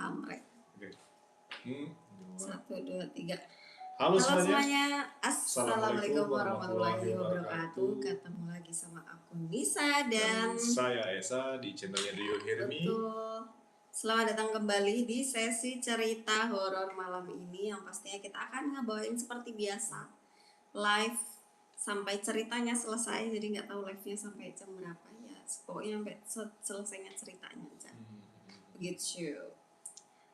Kamret. Oke. 1, 2, 3. Halo semuanya. Assalamualaikum warahmatullahi wabarakatuh. Ketemu lagi sama aku Nisa dan saya Esa di channelnya Rio Hirmi. Betul. Selamat datang kembali di sesi cerita horor malam ini, yang pastinya kita akan ngebawain seperti biasa live sampai ceritanya selesai. Jadi nggak tahu live-nya sampai jam berapa ya. Pokoknya sampai selesainya ceritanya aja. Begitu.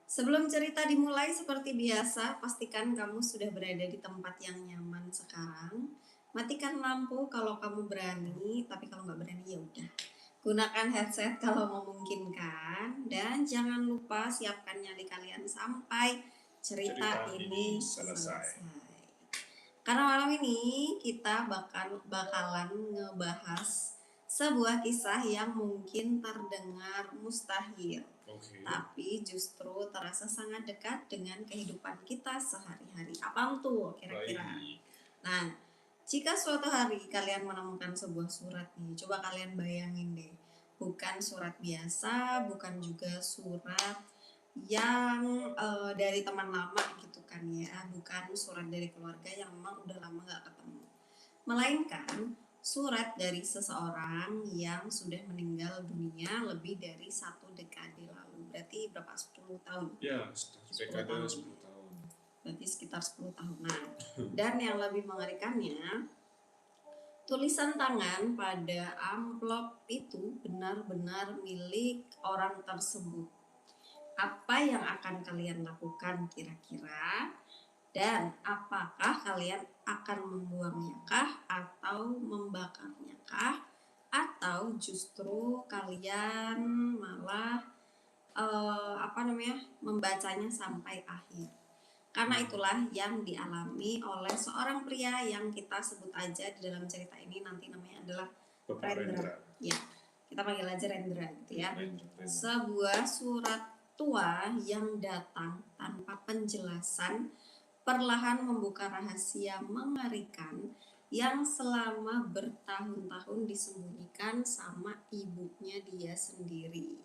Sebelum cerita dimulai, seperti biasa, pastikan kamu sudah berada di tempat yang nyaman sekarang. Matikan lampu kalau kamu berani, tapi kalau nggak berani ya udah. Gunakan headset kalau memungkinkan, dan jangan lupa siapkan nyali kalian sampai cerita ini selesai. Karena malam ini kita bakalan ngebahas sebuah kisah yang mungkin terdengar mustahil. Okay. Tapi justru terasa sangat dekat dengan kehidupan kita sehari-hari. Apa tuh kira-kira? Nah, jika suatu hari kalian menemukan sebuah surat nih, coba kalian bayangin deh. Bukan surat biasa, bukan juga surat yang dari teman lama gitu kan ya. Bukan surat dari keluarga yang memang udah lama gak ketemu. Melainkan surat dari seseorang yang sudah meninggal dunia lebih dari 1 dekade lalu. Berarti berapa? 10 tahun? Ya, dekade 10 tahun. Berarti sekitar 10 tahunan. Dan yang lebih mengerikannya, tulisan tangan pada amplop itu benar-benar milik orang tersebut. Apa yang akan kalian lakukan kira-kira? Dan apakah kalian akan membuangnya kah, atau membakarnya kah, atau justru kalian malah membacanya sampai akhir? Karena itulah yang dialami oleh seorang pria yang kita sebut aja di dalam cerita ini nanti namanya adalah Rendra. Ya, kita panggil aja Rendra gitu ya. Sebuah surat tua yang datang tanpa penjelasan perlahan membuka rahasia mengerikan yang selama bertahun-tahun disembunyikan sama ibunya dia sendiri.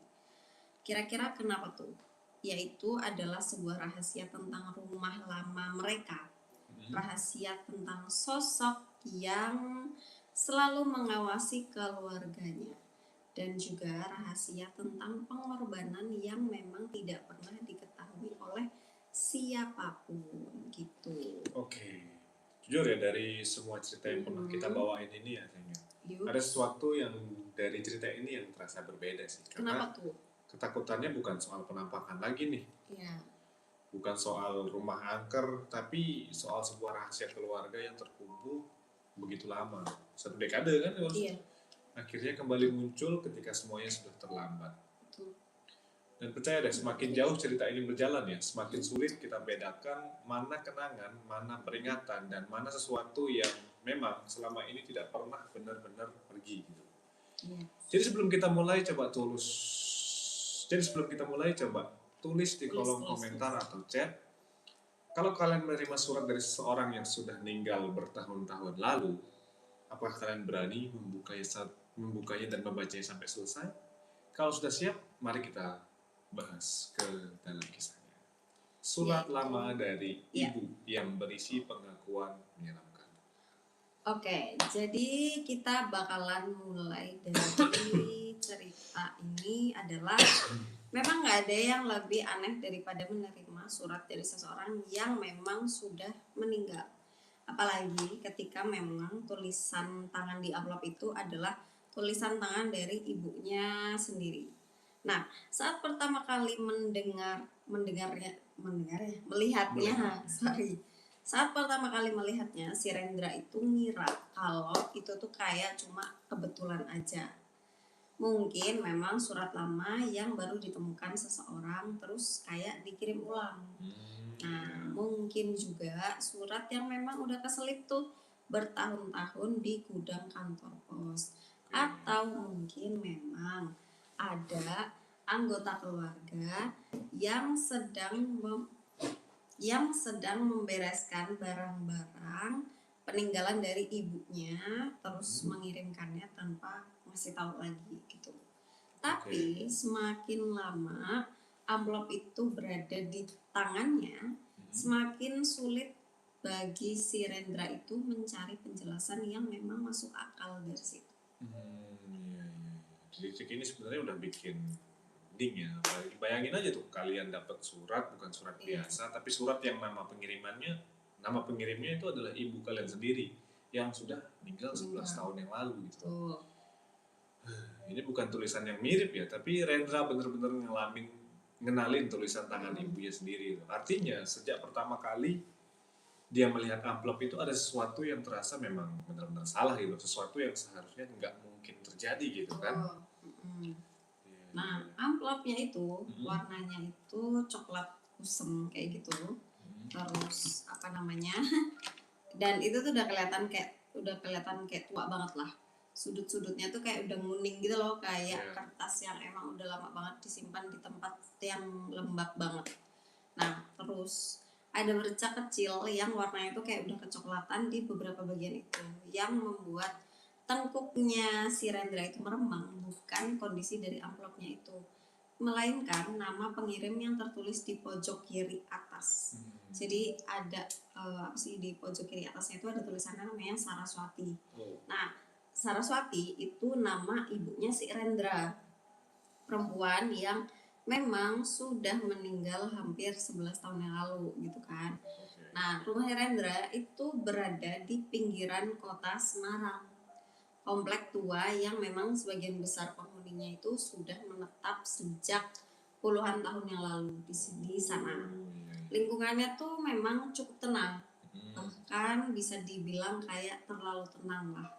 Kira-kira kenapa tuh? Yaitu adalah sebuah rahasia tentang rumah lama mereka. Rahasia tentang sosok yang selalu mengawasi keluarganya. Dan juga rahasia tentang pengorbanan yang memang tidak pernah diketahui oleh siapapun gitu. Oke. Jujur ya, dari semua cerita yang pernah kita bawain ini ya kayaknya ada sesuatu yang dari cerita ini yang terasa berbeda sih. Kenapa tuh? Ketakutannya bukan soal penampakan lagi nih. Iya. Bukan soal rumah angker, tapi soal sebuah rahasia keluarga yang terkubur begitu lama. 1 dekade kan? Iya. Akhirnya kembali muncul ketika semuanya sudah terlambat. Dan percaya deh, semakin jauh cerita ini berjalan ya, semakin sulit kita bedakan mana kenangan, mana peringatan, dan mana sesuatu yang memang selama ini tidak pernah benar-benar pergi gitu. Yes. Jadi sebelum kita mulai coba tulis di kolom komentar atau chat. Kalau kalian menerima surat dari seseorang yang sudah meninggal bertahun-tahun lalu, apakah kalian berani membukanya dan membacanya sampai selesai? Kalau sudah siap, mari kita bahas ke dalam kisahnya. Surat lama dari ibu yang berisi pengakuan menyeramkan. Oke, jadi kita bakalan mulai dari cerita ini adalah memang nggak ada yang lebih aneh daripada menerima surat dari seseorang yang memang sudah meninggal. Apalagi ketika memang tulisan tangan di amplop itu adalah tulisan tangan dari ibunya sendiri. Nah, saat pertama kali Saat pertama kali melihatnya, si Rendra itu ngira kalau itu tuh kayak cuma kebetulan aja. Mungkin memang surat lama yang baru ditemukan seseorang terus kayak dikirim ulang. Nah, mungkin juga surat yang memang udah keselip tuh bertahun-tahun di gudang kantor pos. Atau mungkin memang ada anggota keluarga yang sedang membereskan barang-barang peninggalan dari ibunya, terus mengirimkannya tanpa ngasih tahu lagi gitu. Tapi semakin lama amplop itu berada di tangannya, semakin sulit bagi si Rendra itu mencari penjelasan yang memang masuk akal dari situ. Iya. Jadi trik ini sebenarnya udah bikin ding ya. Bayangin aja tuh kalian dapat surat, bukan surat biasa, tapi surat yang nama pengirimnya itu adalah ibu kalian sendiri yang sudah meninggal 11 tahun yang lalu gitu. Ini bukan tulisan yang mirip ya, tapi Rendra bener-bener ngenalin tulisan tangan ibunya sendiri. Artinya sejak pertama kali dia melihat amplop itu ada sesuatu yang terasa memang benar-benar salah gitu, sesuatu yang seharusnya nggak mungkin terjadi gitu kan. Nah, amplopnya itu warnanya itu coklat kusem kayak gitu. Terus apa namanya? Dan itu tuh udah kelihatan kayak tua banget lah. Sudut-sudutnya tuh kayak udah nguning gitu loh, kayak kertas yang emang udah lama banget disimpan di tempat yang lembab banget. Nah, terus ada bercak kecil yang warnanya tuh kayak udah kecoklatan di beberapa bagian itu, yang membuat tengkuknya si Rendra itu meremang, bukan kondisi dari amplopnya itu, melainkan nama pengirim yang tertulis di pojok kiri atas. Jadi ada di pojok kiri atasnya itu ada tulisannya namanya Saraswati. Nah, Saraswati itu nama ibunya si Rendra, perempuan yang memang sudah meninggal hampir 11 tahun yang lalu gitu kan. Nah, rumah Rendra itu berada di pinggiran kota Semarang. Komplek tua yang memang sebagian besar penghuninya itu sudah menetap sejak puluhan tahun yang lalu di sana. Lingkungannya tuh memang cukup tenang, bahkan bisa dibilang kayak terlalu tenang lah.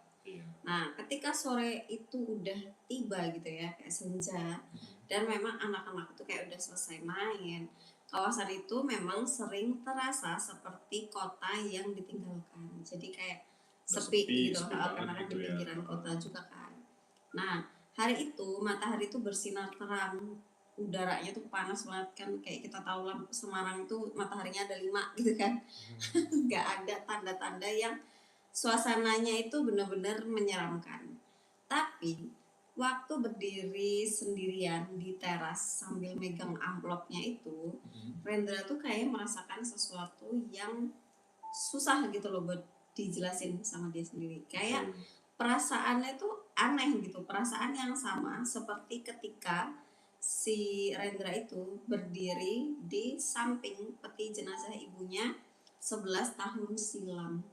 Nah, ketika sore itu udah tiba gitu ya, kayak senja, dan memang anak-anak itu kayak udah selesai main, kawasan itu memang sering terasa seperti kota yang ditinggalkan. Jadi kayak sepi gitu, karena kan di pinggiran kota juga kan. Nah, hari itu matahari itu bersinar terang, udaranya tuh panas banget kan, kayak kita tahu lah Semarang itu mataharinya ada 5 gitu kan. Nggak ada tanda-tanda yang suasananya itu benar-benar menyeramkan. Tapi waktu berdiri sendirian di teras sambil megang amplopnya itu, Rendra tuh kayak merasakan sesuatu yang susah gitu loh buat dijelasin sama dia sendiri. Kayak perasaannya tuh aneh gitu, perasaan yang sama seperti ketika si Rendra itu berdiri di samping peti jenazah ibunya 11 tahun silam.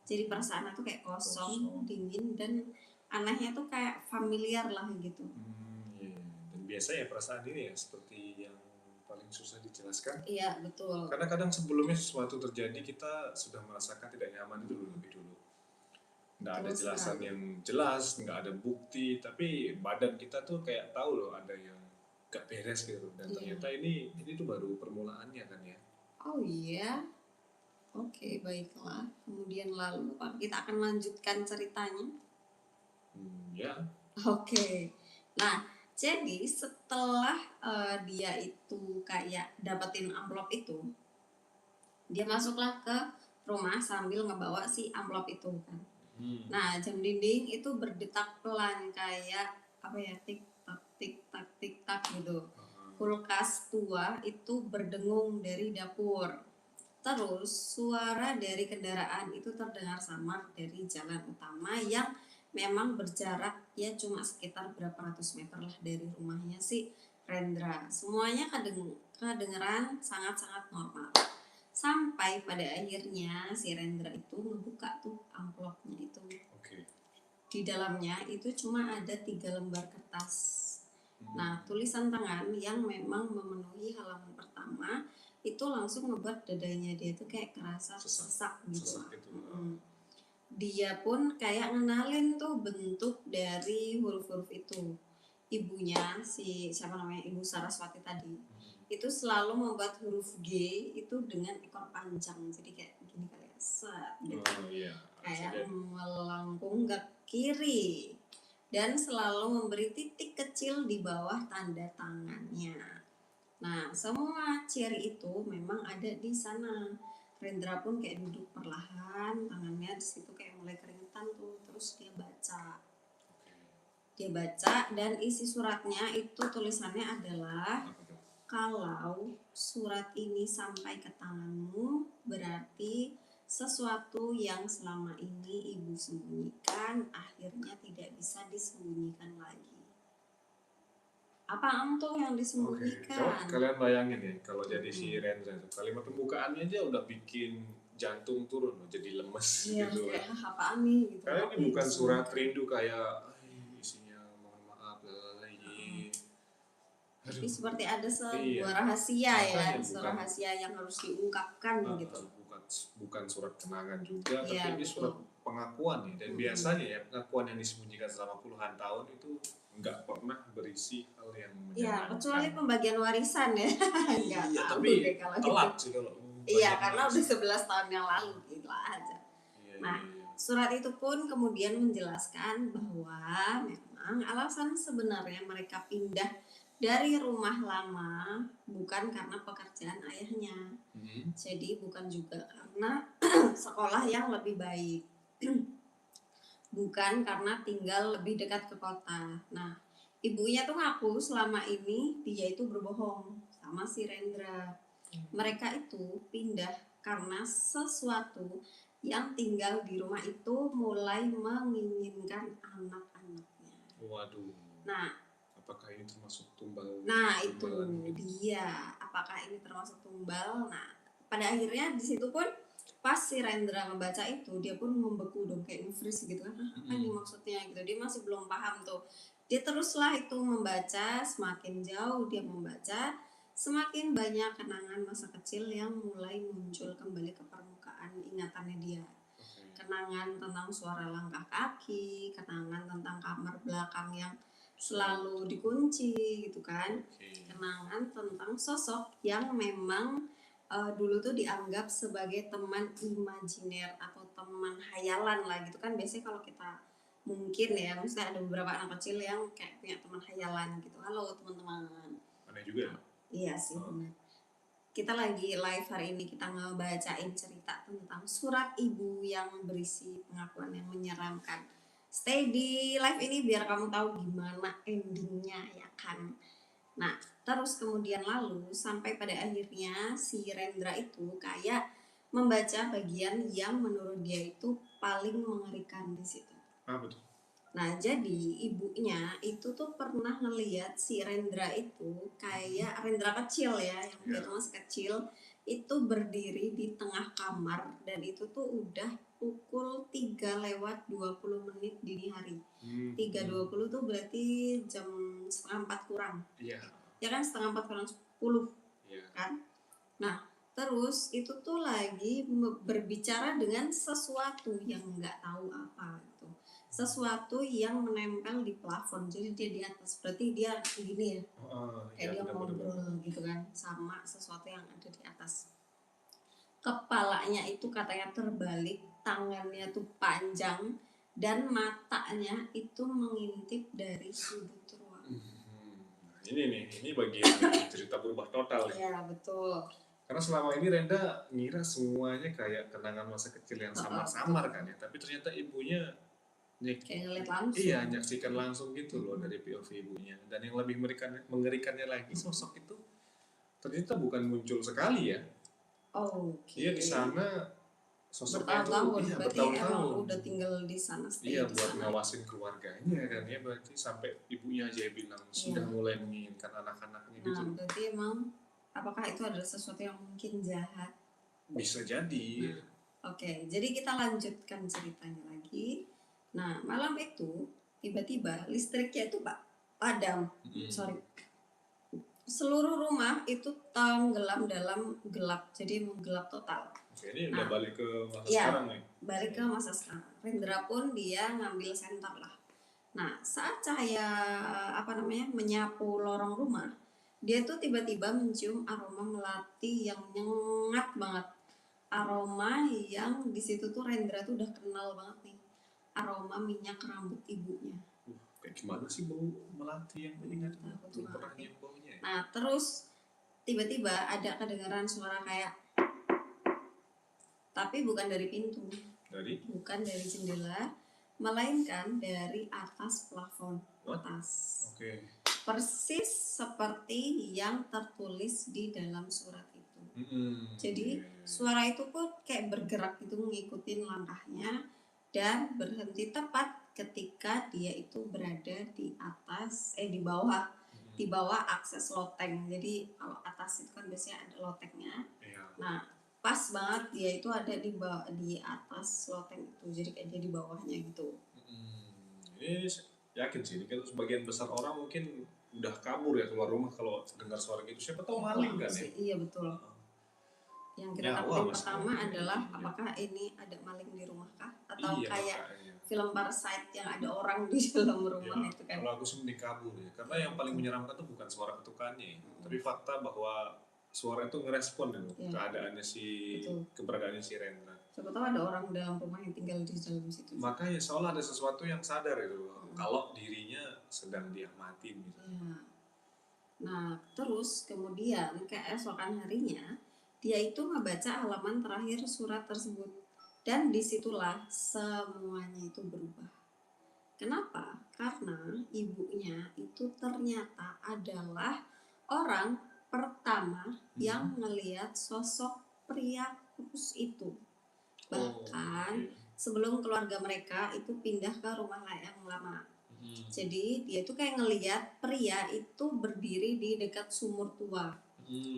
Jadi perasaannya tuh kayak kosong, dingin, dan anehnya tuh kayak familiar lah gitu. Dan biasa ya perasaan ini ya seperti yang paling susah dijelaskan. Iya, betul. Karena kadang sebelumnya sesuatu terjadi kita sudah merasakan tidak nyaman dulu lebih dulu. Nggak ada jelasan yang jelas, nggak ada bukti, tapi badan kita tuh kayak tahu loh ada yang gak beres gitu. Dan ternyata ini tuh baru permulaannya kan ya. Oh iya. Oke, baiklah. Kemudian lalu kita akan lanjutkan ceritanya. Ya. Oke. Nah, jadi setelah dia itu kayak dapetin amplop itu, dia masuklah ke rumah sambil ngebawa si amplop itu kan. Nah, jam dinding itu berdetak pelan kayak apa ya, tik tak gitu. Kulkas tua itu berdengung dari dapur. Terus suara dari kendaraan itu terdengar samar dari jalan utama yang memang berjarak ya cuma sekitar berapa ratus meter lah dari rumahnya si Rendra. Semuanya kedengeran sangat-sangat normal. Sampai pada akhirnya si Rendra itu ngebuka tuh amplopnya itu. Di dalamnya itu cuma ada 3 lembar kertas. Nah, tulisan tangan yang memang memenuhi halaman pertama itu langsung ngebuat dadanya dia tuh kayak kerasa sesak gitu. Dia pun kayak ngenalin tuh bentuk dari huruf-huruf itu. Ibunya siapa namanya, Ibu Saraswati tadi, itu selalu membuat huruf G itu dengan ekor panjang. Jadi kayak gini kayak set gitu. Kayak melengkung ke kiri dan selalu memberi titik kecil di bawah tanda tangannya. Nah, semua ciri itu memang ada di sana. Rendra pun kayak duduk perlahan, tangannya di situ kayak mulai keringetan tuh. Terus dia baca dan isi suratnya itu tulisannya adalah kalau surat ini sampai ke tanganmu, berarti sesuatu yang selama ini ibu sembunyikan akhirnya tidak bisa disembunyikan lagi. Apaan tuh yang Oke, coba disembunyikan? kalian bayangin ya, kalau jadi si Rendra itu kalimat pembukaannya aja udah bikin jantung turun, jadi lemes Iya, gitu kayak kan. apaan nih gitu. Karena Apa ini yang bukan surat disembunyikan? rindu kayak isinya mohon maaf lagi. Tapi Aduh, seperti ada iya. sebuah rahasia ya, Makanya sebuah bukan rahasia yang harus diungkapkan gitu. bukan bukan surat kenangan juga, Iya, tapi ini surat betul. pengakuan nih. Dan Mm-mm. biasanya ya pengakuan yang disembunyikan selama puluhan tahun itu nggak pernah berisi hal yang Ya, kecuali menyenangkan. pembagian warisan ya. Nggak Iya, tahu tapi deh kalau gitu. telat sih kalau Iya, bagian karena warisan. udah 11 tahun yang lalu, gila aja. Iya, Nah, iya, iya. surat itu pun kemudian menjelaskan bahwa memang alasan sebenarnya mereka pindah dari rumah lama bukan karena pekerjaan ayahnya. Jadi bukan juga karena sekolah yang lebih baik. Bukan karena tinggal lebih dekat ke kota. Nah, ibunya tuh ngaku selama ini dia itu berbohong sama si Rendra. Mereka itu pindah karena sesuatu yang tinggal di rumah itu mulai menginginkan anak-anaknya. Waduh. Nah, apakah ini termasuk tumbal? Nah itu tumbalan gitu? dia, apakah ini termasuk tumbal? Nah pada akhirnya di situ pun pas si Rendra membaca itu dia pun membeku dong, kayak nge-freeze gitu kan, apa ini maksudnya gitu, dia masih belum paham tuh. Dia teruslah itu membaca, semakin jauh dia membaca, semakin banyak kenangan masa kecil yang mulai muncul kembali ke permukaan ingatannya dia. Kenangan tentang suara langkah kaki, kenangan tentang kamar belakang yang selalu dikunci gitu kan. Kenangan tentang sosok yang memang dulu tuh dianggap sebagai teman imajiner atau teman hayalan lah gitu kan. Biasanya kalau kita mungkin ya, maksudnya ada beberapa anak kecil yang kayak punya teman hayalan gitu. Halo teman-teman. Aneh juga ya? Iya sih benar. Kita lagi live hari ini, kita ngebacain cerita tentang surat ibu yang berisi pengakuan yang menyeramkan. Stay di live ini biar kamu tahu gimana endingnya ya kan. Nah, terus kemudian lalu sampai pada akhirnya si Rendra itu kayak membaca bagian yang menurut dia itu paling mengerikan di situ. Apa tuh? Nah, jadi ibunya itu tuh pernah ngeliat si Rendra itu kayak Rendra kecil ya, yang dia tuh masih kecil, itu berdiri di tengah kamar dan itu tuh udah pukul 3:20 dini hari. 3:20 tuh berarti jam 3:30 kurang. Iya. Ya kan, 3:30 kurang 10. Iya. Kan? Nah, terus itu tuh lagi berbicara dengan sesuatu yang nggak tahu apa gitu. Sesuatu yang menempel di plafon, jadi dia di atas, berarti dia gini ya, kayak dia ngobrol gitu kan sama sesuatu yang ada di atas. Kepalanya itu katanya terbalik, tangannya tuh panjang, dan matanya itu mengintip dari sudut ruang. Ini bagian cerita berubah total. Iya betul. Karena selama ini Renda ngira semuanya kayak kenangan masa kecil yang samar-samar kan ya, tapi ternyata ibunya kayak ngeliat langsung. Iya, nyaksikan langsung gitu loh dari POV ibunya. Dan yang lebih mengerikannya lagi, sosok itu ternyata bukan muncul sekali ya. Dia di sana sosoknya itu bertahun-tahun udah tinggal di sana. Iya, buat ngawasin keluarganya kan ya, berarti sampai ibunya aja bilang sudah mulai menginginkan anak-anaknya gitu. Nah, berarti emang apakah itu adalah sesuatu yang mungkin jahat? Bisa jadi. Oke, jadi kita lanjutkan ceritanya lagi. Nah, malam itu tiba-tiba listriknya itu padam. Seluruh rumah itu tenggelam dalam gelap, jadi menggelap total. Oke, ini udah balik ke masa sekarang nih. Balik ke masa sekarang. Rendra pun dia ngambil senter lah. Nah, saat cahaya menyapu lorong rumah, dia tuh tiba-tiba mencium aroma melati yang nyengat banget. Aroma yang di situ tuh Rendra tuh udah kenal banget nih. Aroma minyak rambut ibunya. Kayak gimana sih bau melati yang menyengat? Belum pernah nyium baunya. Nah, terus tiba-tiba ada kedengaran suara kayak, tapi bukan dari pintu. Bukan dari jendela, melainkan dari atas plafon atas. persis seperti yang tertulis di dalam surat itu. Jadi suara itu pun kayak bergerak gitu ngikutin langkahnya dan berhenti tepat ketika dia itu berada di atas di bawah akses loteng. Jadi kalau atas itu kan biasanya ada lotengnya. Nah, pas banget dia itu ada di atas loteng itu. Jadi kayak dia di bawahnya gitu. Ini yakin sih, ini kan sebagian besar orang mungkin udah kabur ya keluar rumah kalau dengar suara gitu. Siapa tahu maling kan ya? Iya betul. Yang kita takutin pertama adalah apakah ini ada maling di rumah kah? Atau kayak film Parasite yang ada orang di dalam rumah itu kan? Kalau aku sih mending kabur ya, karena yang paling menyeramkan itu bukan suara ketukannya, tapi fakta bahwa suara itu ngerespon keadaannya keberadaannya si Rendra. Siapa tahu ada orang dalam rumah yang tinggal di dalam situ. Makanya seolah ada sesuatu yang sadar itu kalau dirinya sedang diamatin gitu. Ya. Nah, terus kemudian keesokan harinya dia itu membaca halaman terakhir surat tersebut dan disitulah semuanya itu berubah. Kenapa? Karena ibunya itu ternyata adalah orang pertama yang melihat sosok pria kurus itu. Bahkan sebelum keluarga mereka itu pindah ke rumah yang lama. Jadi dia itu kayak ngelihat pria itu berdiri di dekat sumur tua.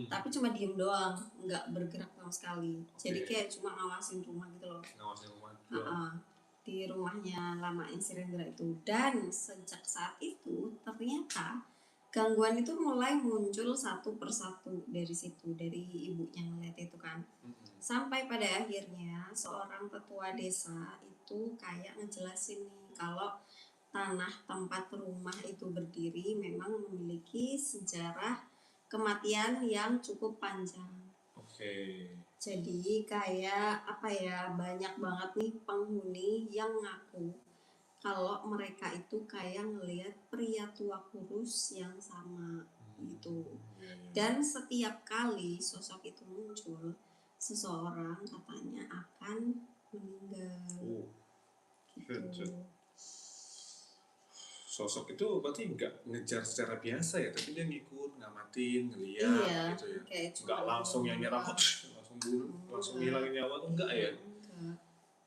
Tapi cuma diem doang, nggak bergerak sama sekali. Jadi kayak cuma ngawasin rumah gitu loh. Ngawasin rumah. Di rumahnya lama si Rendra itu. Dan sejak saat itu ternyata gangguan itu mulai muncul satu persatu dari situ, dari ibunya ngeliat itu kan. Sampai pada akhirnya seorang ketua desa itu kayak ngejelasin nih kalau tanah tempat rumah itu berdiri memang memiliki sejarah kematian yang cukup panjang. Jadi kayak banyak banget nih penghuni yang ngaku kalau mereka itu kayak ngelihat pria tua kurus yang sama gitu. Dan setiap kali sosok itu muncul, seseorang katanya akan meninggal. Gitu. Sosok itu berarti nggak ngejar secara biasa ya, tapi dia ngikut, ngamatin, ngeliat gitu ya. Nggak langsung yang nyerah, langsung bunuh, langsung ngilangin nyawa tuh enggak ya?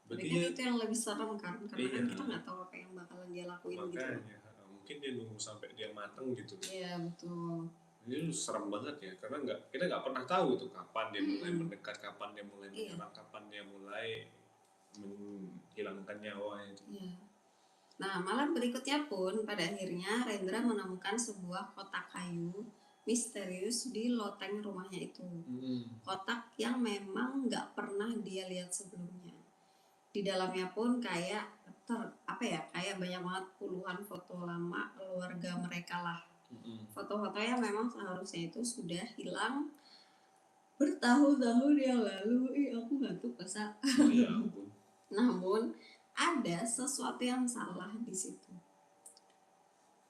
Berarti kan itu yang lebih serem kan, karena kan kita nggak tahu apa yang bakalan dia lakuin. Makanya, gitu. Mungkin dia nunggu sampai dia mateng gitu. Iya betul. Ini serem banget ya, karena kita nggak pernah tahu tuh kapan dia mulai mendekat, kapan dia mulai menyerang, kapan dia mulai menghilangkan nyawa itu. Iya. Nah, malam berikutnya pun pada akhirnya Rendra menemukan sebuah kotak kayu misterius di loteng rumahnya itu. Kotak yang memang nggak pernah dia lihat sebelumnya. Di dalamnya pun kayak kayak banyak banget puluhan foto lama keluarga mereka lah. Foto-foto yang memang seharusnya itu sudah hilang bertahun-tahun yang lalu. Aku ngantuk masa. Ya ampun. Namun ada sesuatu yang salah di situ.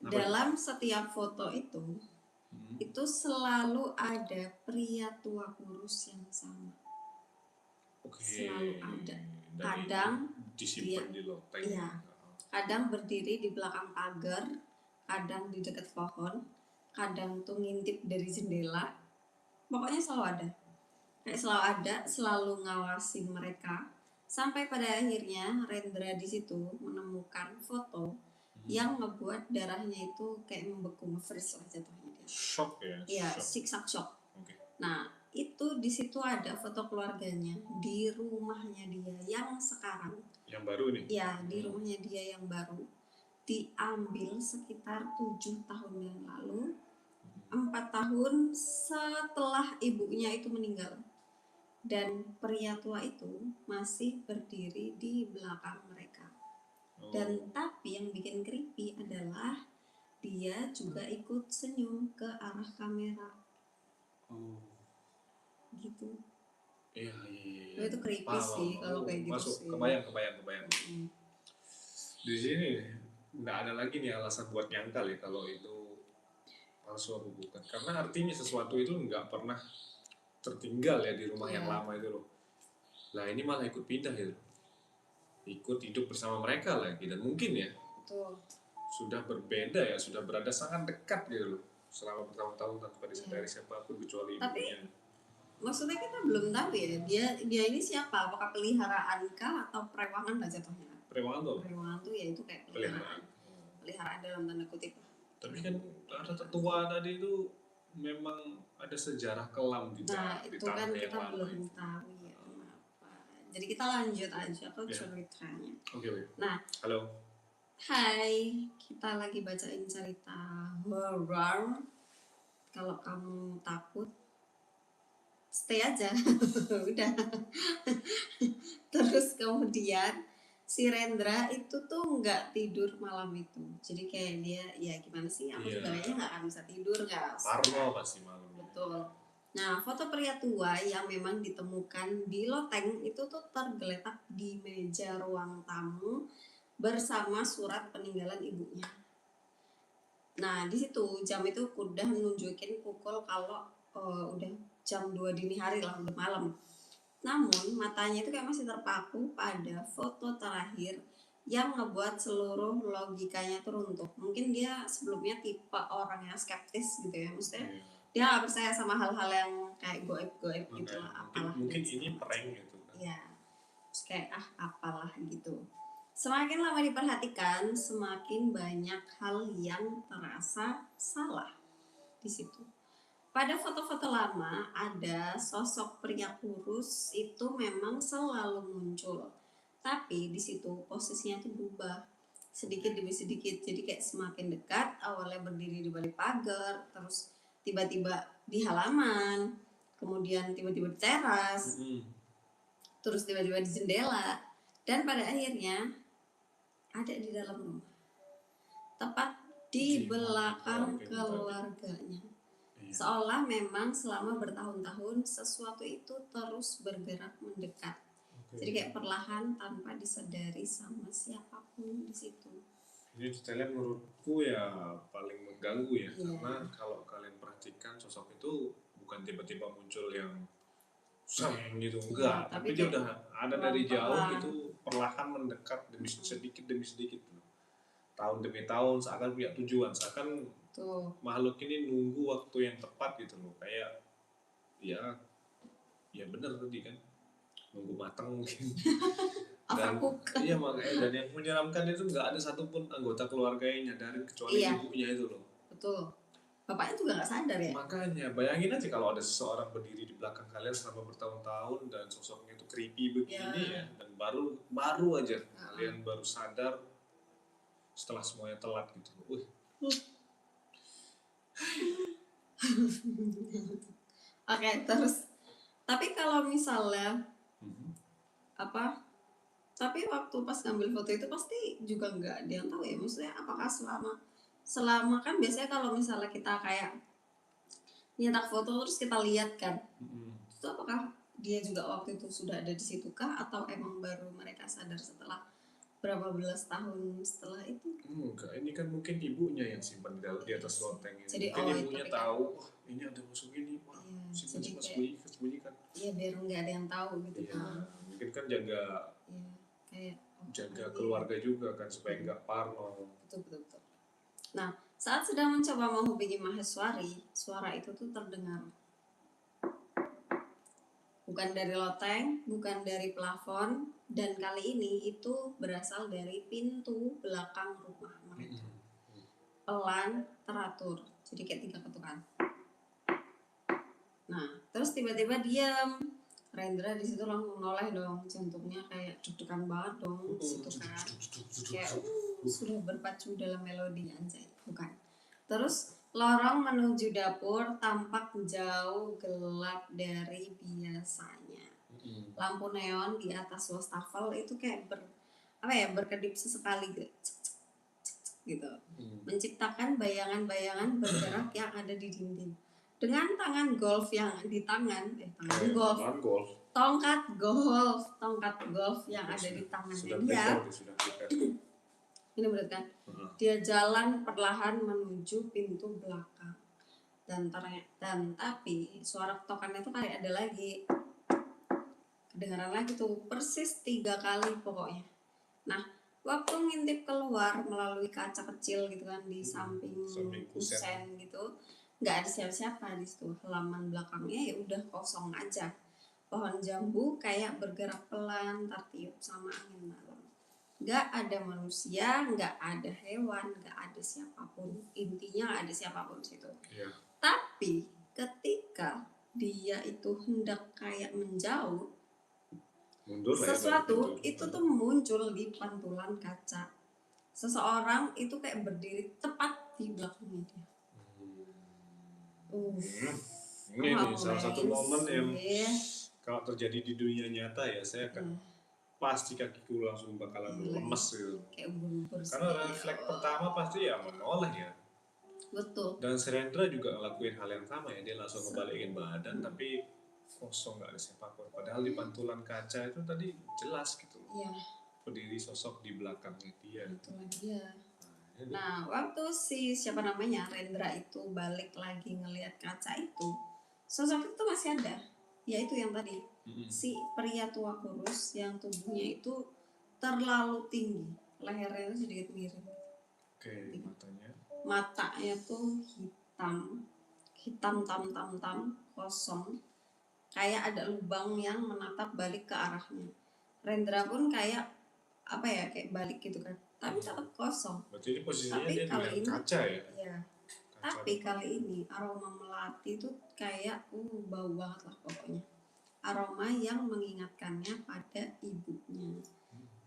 Dalam setiap foto itu selalu ada pria tua kurus yang sama. Selalu ada. Kadang disimpan di loteng. Iya. Kadang berdiri di belakang pagar, kadang di dekat pohon, kadang tuh ngintip dari jendela. Pokoknya selalu ada. Selalu ngawasi mereka. Sampai pada akhirnya Rendra di situ menemukan foto yang ngebuat darahnya itu kayak membeku, nge-freeze lah jatuhnya dia. Shock ya? Iya, shock. Nah, itu di situ ada foto keluarganya di rumahnya dia yang sekarang. Yang baru nih? Iya, di rumahnya dia yang baru. Diambil sekitar 7 tahun yang lalu, 4 tahun setelah ibunya itu meninggal. Dan pria tua itu masih berdiri di belakang mereka. Dan tapi yang bikin creepy adalah dia juga ikut senyum ke arah kamera. Gitu. Iya. Itu creepy sih kalau kayak gitu sih. Kebayang. Di sini nggak ada lagi nih alasan buat nyangkal ya kalau itu palsu atau bukan. Karena artinya sesuatu itu nggak pernah tertinggal ya di rumah yang lama itu loh. Lah ini malah ikut pindah gitu. Ikut hidup bersama mereka lagi dan mungkin ya. Betul. sudah berbeda ya, sudah berada sangat dekat gitu loh selama bertahun-tahun tanpa disadari siapapun kecuali Tapi ibunya. maksudnya kita belum tahu ya dia ini siapa, apakah peliharaan kah atau perewangan lah jatuhnya. Preman tuh Perewangan tuh ya itu kayak peliharaan. peliharaan dalam tanda kutip. Tapi kan ada tetua tadi itu memang ada sejarah kelam di Nah di itu kan tanah yang kita lama belum itu. tahu ya kenapa. Jadi kita lanjut aja ke Ya. ceritanya. Oke, oke. Nah, Halo. hai, kita lagi bacain cerita horror. Kalau kamu takut, stay aja. Udah. Terus kemudian si Rendra itu tuh nggak tidur malam itu. Jadi kayak dia ya gimana sih? Aku juga kayaknya nggak akan bisa tidur nggak. Parno pasti malam. Betul. Nah, foto pria tua yang memang ditemukan di loteng itu tuh tergeletak di meja ruang tamu bersama surat peninggalan ibunya. Nah, di situ jam itu udah nunjukin pukul kalau udah jam 2 dini hari lah, udah malam. Namun, matanya itu kayak masih terpaku pada foto terakhir yang ngebuat seluruh logikanya tuh runtuh. Mungkin dia sebelumnya tipe orang yang skeptis gitu ya, maksudnya dia nggak percaya sama hal-hal yang kayak goib-goib gitu lah, apalah. Mungkin ini prank gitu kan. Ya, kayak apalah gitu. Semakin lama diperhatikan, semakin banyak hal yang terasa salah di situ. Pada foto-foto lama ada sosok pria kurus itu memang selalu muncul. Tapi di situ posisinya tuh berubah sedikit demi sedikit. Jadi kayak semakin dekat, awalnya berdiri di balik pagar, terus tiba-tiba di halaman, kemudian tiba-tiba di teras, terus tiba-tiba di jendela, dan pada akhirnya ada di dalam rumah. Tepat di belakang keluarganya. Seolah memang selama bertahun-tahun sesuatu itu terus bergerak mendekat. Jadi kayak perlahan tanpa disadari sama siapapun di situ. Ini detailnya menurutku ya paling mengganggu ya, karena kalau kalian perhatikan sosok itu bukan tiba-tiba muncul yang gitu, enggak, tapi dia udah ada dari jauh itu perlahan mendekat demi sedikit tahun demi tahun, seakan punya tujuan, seakan makhluk ini nunggu waktu yang tepat gitu loh, kayak ya bener tadi kan, nunggu matang mungkin. Dan iya makanya, dan yang menyeramkan itu nggak ada satupun anggota keluarga yang nyadarin kecuali ibunya itu loh. Betul. Bapaknya juga nggak sadar ya. Makanya bayangin aja kalau ada seseorang berdiri di belakang kalian selama bertahun-tahun dan sosoknya itu creepy begini ya, dan baru aja kalian baru sadar setelah semuanya telat gitu. Oke, terus tapi kalau misalnya tapi waktu pas ngambil foto itu pasti juga nggak ada yang tahu ya, maksudnya apakah selama kan biasanya kalau misalnya kita kayak nyetak foto terus kita lihat kan, itu apakah dia juga waktu itu sudah ada di situ kah atau emang baru mereka sadar setelah berapa belas tahun setelah itu? Enggak, ini kan mungkin ibunya yang simpan di atas loteng ini. Jadi, mungkin ibunya tahu, ini ada musuh ini, wah sembunyikan. Iya, biar nggak ada yang tahu gitu kan. Mungkin kan jaga keluarga juga kan supaya nggak parno. Betul. Nah, saat sedang mencoba menghubungi Maheswari, suara itu tuh terdengar. Bukan dari loteng, bukan dari plafon, dan kali ini itu berasal dari pintu belakang rumah mereka. Pelan, teratur, jadi kayak 3 ketukan. Nah, terus tiba-tiba diam. Rendra di situ langsung noleh dong, jantungnya kayak deg-degan banget dong di situ kan. Kayak sudah berpacu dalam melodi anjay, bukan. Terus lorong menuju dapur tampak jauh gelap dari biasanya. Lampu neon di atas wastafel itu kayak berkedip sesekali gitu. Menciptakan bayangan-bayangan bergerak yang ada di dinding. Dengan tangan golf yang di tongkat golf yang ada di tangannya dia. Ini berat kan? Dia jalan perlahan menuju pintu belakang. Dan tapi suara tokannya tuh kayak ada lagi. Kedengaran lagi tuh persis 3 kali pokoknya. Nah, waktu ngintip keluar melalui kaca kecil gitu kan di samping kusen gitu, nggak ada siapa-siapa di situ. Halaman belakangnya ya udah kosong aja. Pohon jambu kayak bergerak pelan tertiup sama angin malam. Nggak ada manusia, nggak ada hewan, nggak ada siapapun. Intinya nggak ada siapapun di situ. Iya. Tapi ketika dia itu hendak kayak menjauh, sesuatu itu tuh muncul di pantulan kaca. Seseorang itu kayak berdiri tepat di belakangnya dia. Ini salah satu momen yang kalau terjadi di dunia nyata ya saya akan pasti kakiku langsung bakalan lemes gitu. Kayak ubur-ubur. Karena refleks pertama pasti ya menoleh ya. Betul. Dan Sherendra juga ngelakuin hal yang sama ya, dia langsung ngebalikin badan tapi kosong, nggak ada siapapun. Padahal di pantulan kaca itu tadi jelas gitu. Iya. Berdiri sosok di belakangnya dia. Itulah dia. Nah, waktu si siapa namanya Rendra itu balik lagi ngelihat kaca itu, sosok itu masih ada. Yaitu yang tadi si pria tua kurus yang tubuhnya itu terlalu tinggi, lehernya itu sedikit miring. Oke, matanya tuh hitam tam kosong, kayak ada lubang yang menatap balik ke arahnya. Rendra pun kayak apa ya, kayak balik gitu kan, tapi tetap kosong. Berarti ini posisinya dia di kaca ya? Iya. Tapi kali ini aroma melati tuh kayak bau banget lah pokoknya. Aroma yang mengingatkannya pada ibunya.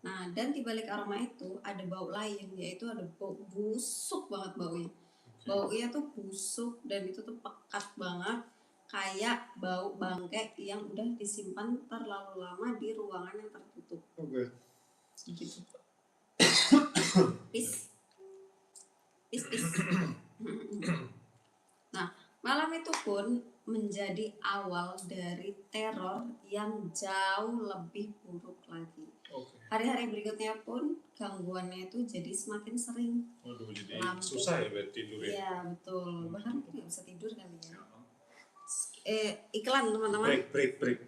Nah, dan di balik aroma itu ada bau lain, yaitu ada bau busuk banget baunya. Baunya tuh busuk dan itu tuh pekat banget, kayak bau bangkai yang udah disimpan terlalu lama di ruangan yang tertutup. Gitu. Pis. Nah, malam itu pun menjadi awal dari teror yang jauh lebih buruk lagi. Hari-hari berikutnya pun gangguannya itu jadi semakin sering. Waduh, jadi susah ya buat tidur ya? Iya, betul. Bahkan nggak bisa tidur kali ya. Iklan teman-teman. Break.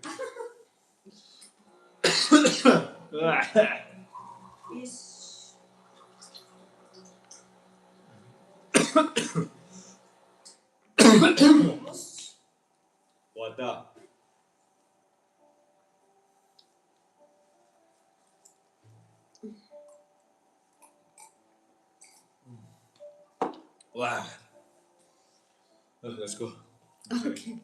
Wadah. Wah. Let's go. Oke.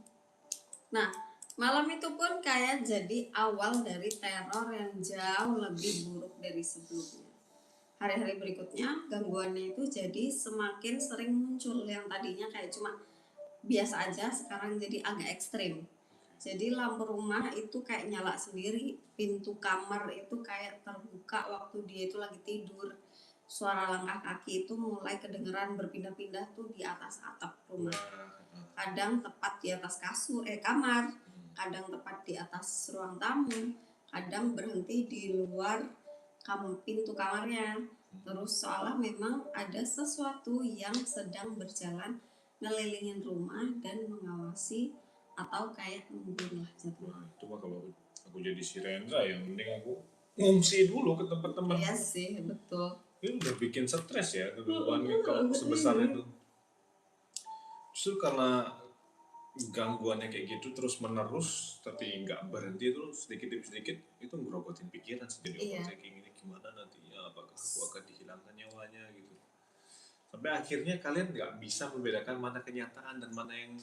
Nah, malam itu pun kayak jadi awal dari teror yang jauh lebih buruk dari sebelumnya. Hari-hari berikutnya gangguannya itu jadi semakin sering muncul. Yang tadinya kayak cuma biasa aja, sekarang jadi agak ekstrim. Jadi lampu rumah itu kayak nyala sendiri, pintu kamar itu kayak terbuka waktu dia itu lagi tidur. Suara langkah kaki itu mulai kedengeran berpindah-pindah tuh di atas atap rumah. Kadang tepat di atas kamar, kadang tepat di atas ruang tamu, kadang berhenti di luar pintu kamarnya. Terus seolah memang ada sesuatu yang sedang berjalan ngelilingin rumah dan mengawasi atau kayak nungguin lah jatuh. Itu mah kalau aku jadi si Rendra yang mending aku ngungsi dulu ke tempat teman. Iya sih, betul. Itu udah bikin stres ya gangguannya kalau sebesar itu. Justru karena gangguannya kayak gitu terus menerus tapi nggak berhenti terus sedikit demi sedikit itu ngerogotin pikiran jadi overthinking ini gimana nantinya, apakah aku akan dihilangkan nyawanya gitu. Sampai akhirnya kalian nggak bisa membedakan mana kenyataan dan mana yang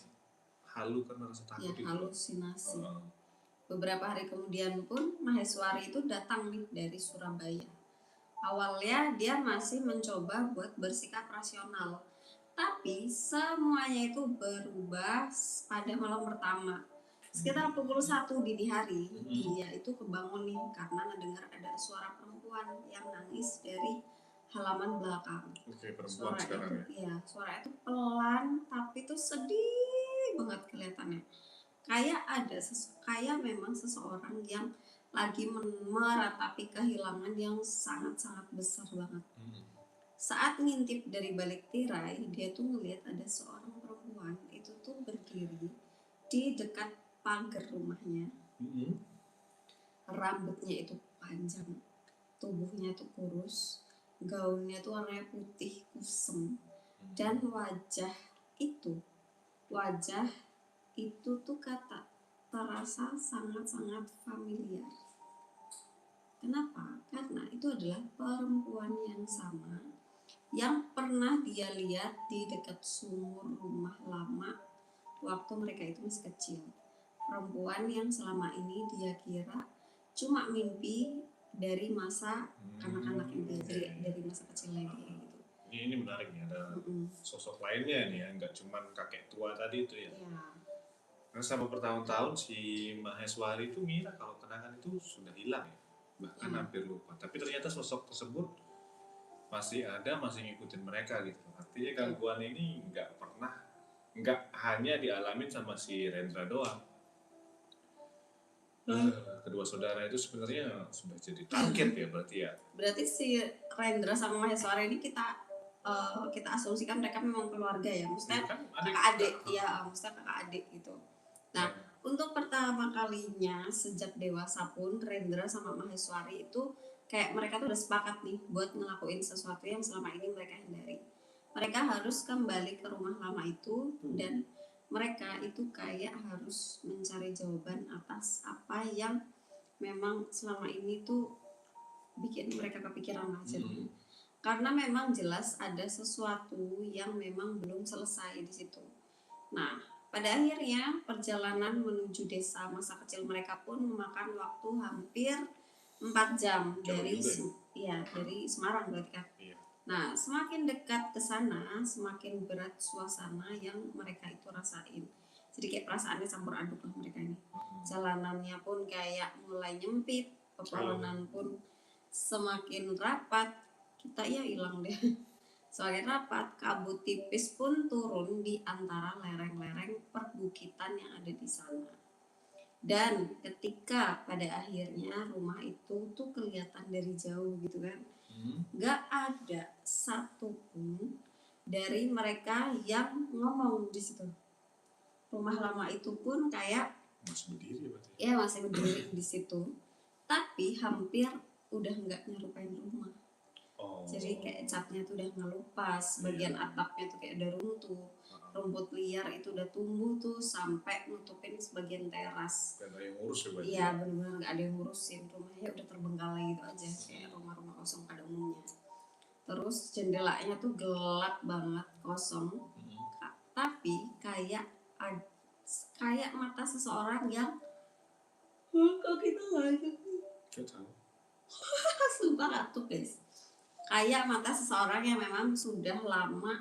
halu karena rasa takut itu. Halusinasi. Beberapa hari kemudian pun Maheswari itu datang nih dari Surabaya. Awalnya dia masih mencoba buat bersikap rasional, tapi semuanya itu berubah pada malam pertama. Sekitar pukul 1 dini hari, dia itu kebangun nih karena ngedengar ada suara perempuan yang nangis dari halaman belakang. Perempuan sekarang ya? Suara itu pelan tapi tuh sedih banget kelihatannya. Kayak memang seseorang yang lagi meratapi kehilangan yang sangat-sangat besar banget. Saat ngintip dari balik tirai, dia tuh ngelihat ada seorang perempuan itu tuh berdiri di dekat pagar rumahnya. Rambutnya itu panjang, tubuhnya tuh kurus, gaunnya tuh warnanya putih kusem, dan itu wajah itu tuh terasa sangat-sangat familiar. Kenapa? Karena itu adalah perempuan yang sama yang pernah dia lihat di dekat sumur rumah lama waktu mereka itu masih kecil. Perempuan yang selama ini dia kira cuma mimpi dari masa kanak-kanaknya dia, dari masa kecilnya dia gitu. Ini menarik nih, ada sosok lainnya nih ya, nggak cuma kakek tua tadi itu ya. Karena selama bertahun-tahun si Maheswari itu ngira kalau kenangan itu sudah hilang ya, bahkan hampir lupa. Tapi ternyata sosok tersebut masih ada, masih ngikutin mereka gitu. Artinya gangguan ini nggak hanya dialamin sama si Rendra doang. Kedua saudara itu sebenarnya sudah jadi target ya berarti ya. Berarti si Rendra sama Maheswari ini kita asumsikan mereka memang keluarga ya, maksudnya kan kakak adik ya, maksudnya kakak adik gitu. Nah, untuk pertama kalinya sejak dewasa pun Rendra sama Maheswari itu kayak mereka tuh udah sepakat nih buat ngelakuin sesuatu yang selama ini mereka hindari. Mereka harus kembali ke rumah lama itu dan mereka itu kayak harus mencari jawaban atas apa yang memang selama ini tuh bikin mereka kepikiran lah jadinya. Karena memang jelas ada sesuatu yang memang belum selesai di situ. Nah, pada akhirnya perjalanan menuju desa masa kecil mereka pun memakan waktu hampir 4 jam dari Semarang berarti kan. Nah, semakin dekat ke sana, semakin berat suasana yang mereka itu rasain. Jadi kayak perasaannya campur aduk lah mereka ini. Jalanannya pun kayak mulai nyempit, pepohonan pun semakin rapat. Kita ya hilang deh. Semakin rapat, kabut tipis pun turun di antara lereng-lereng perbukitan yang ada di sana. Dan ketika pada akhirnya rumah itu tuh kelihatan dari jauh gitu kan, gak ada satupun dari mereka yang ngomong di situ. Rumah lama itu pun kayak masih berdiri berarti. Ya masih berdiri di situ, tapi hampir udah nggak nyerupain rumah. Jadi kayak catnya tuh udah ngelupas, bagian atapnya tuh kayak udah runtuh, rumput liar itu udah tumbuh tuh sampai nutupin sebagian teras. Gak ada yang ngurus ya berarti? Iya benar-benar gak ada yang ngurusin, rumahnya udah terbengkalai gitu aja kayak rumah-rumah kosong pada umumnya. Terus jendelanya tuh gelap banget, kosong, tapi kayak mata seseorang yang kok kita ngantuk? Gak tahu. Sumpah ngantuk guys. Kayak mata seseorang yang memang sudah lama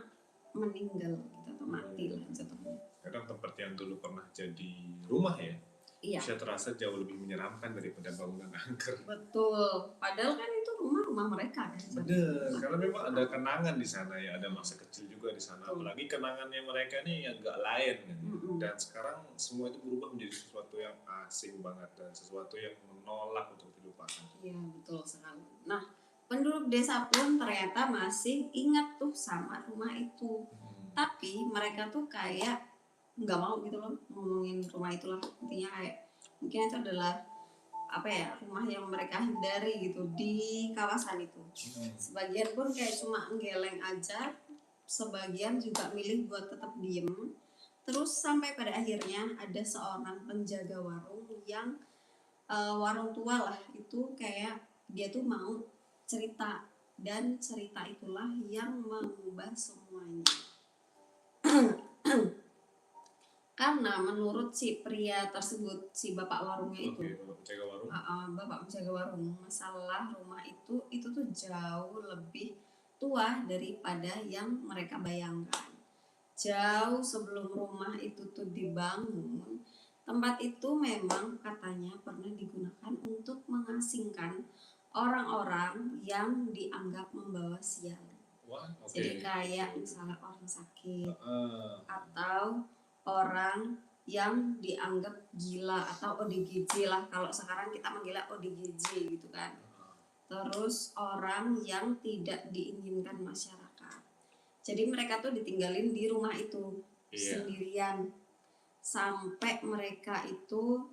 meninggal gitu atau mati lah jatuhnya. Kadang tempat yang dulu pernah jadi rumah ya, bisa terasa jauh lebih menyeramkan daripada bangunan angker. Betul, padahal kan itu rumah mereka kan. Bener, karena memang ada kenangan di sana ya, ada masa kecil juga di sana. Apalagi kenangannya mereka nih agak lain kan. Dan sekarang semua itu berubah menjadi sesuatu yang asing banget dan sesuatu yang menolak untuk dilupakan. Iya betul sekali. Nah, penduduk desa pun ternyata masih ingat tuh sama rumah itu. Tapi mereka tuh kayak nggak mau gitu loh ngomongin rumah itulah. Intinya kayak mungkin itu adalah rumah yang mereka hindari gitu di kawasan itu. Sebagian pun kayak cuma nggeleng aja, sebagian juga milih buat tetap diem. Terus sampai pada akhirnya ada seorang penjaga warung yang warung tua lah itu, kayak dia tuh mau cerita, dan cerita itulah yang mengubah semuanya. Karena menurut si pria tersebut, si bapak warungnya itu, bapak penjaga warung, masalah rumah itu tuh jauh lebih tua daripada yang mereka bayangkan. Jauh sebelum rumah itu tuh dibangun, tempat itu memang katanya pernah digunakan untuk mengasingkan orang-orang yang dianggap membawa sial. Jadi kayak misalnya orang sakit atau orang yang dianggap gila atau ODGJ lah, kalau sekarang kita manggilnya ODGJ gitu kan. Terus orang yang tidak diinginkan masyarakat. Jadi mereka tuh ditinggalin di rumah itu sendirian sampai mereka itu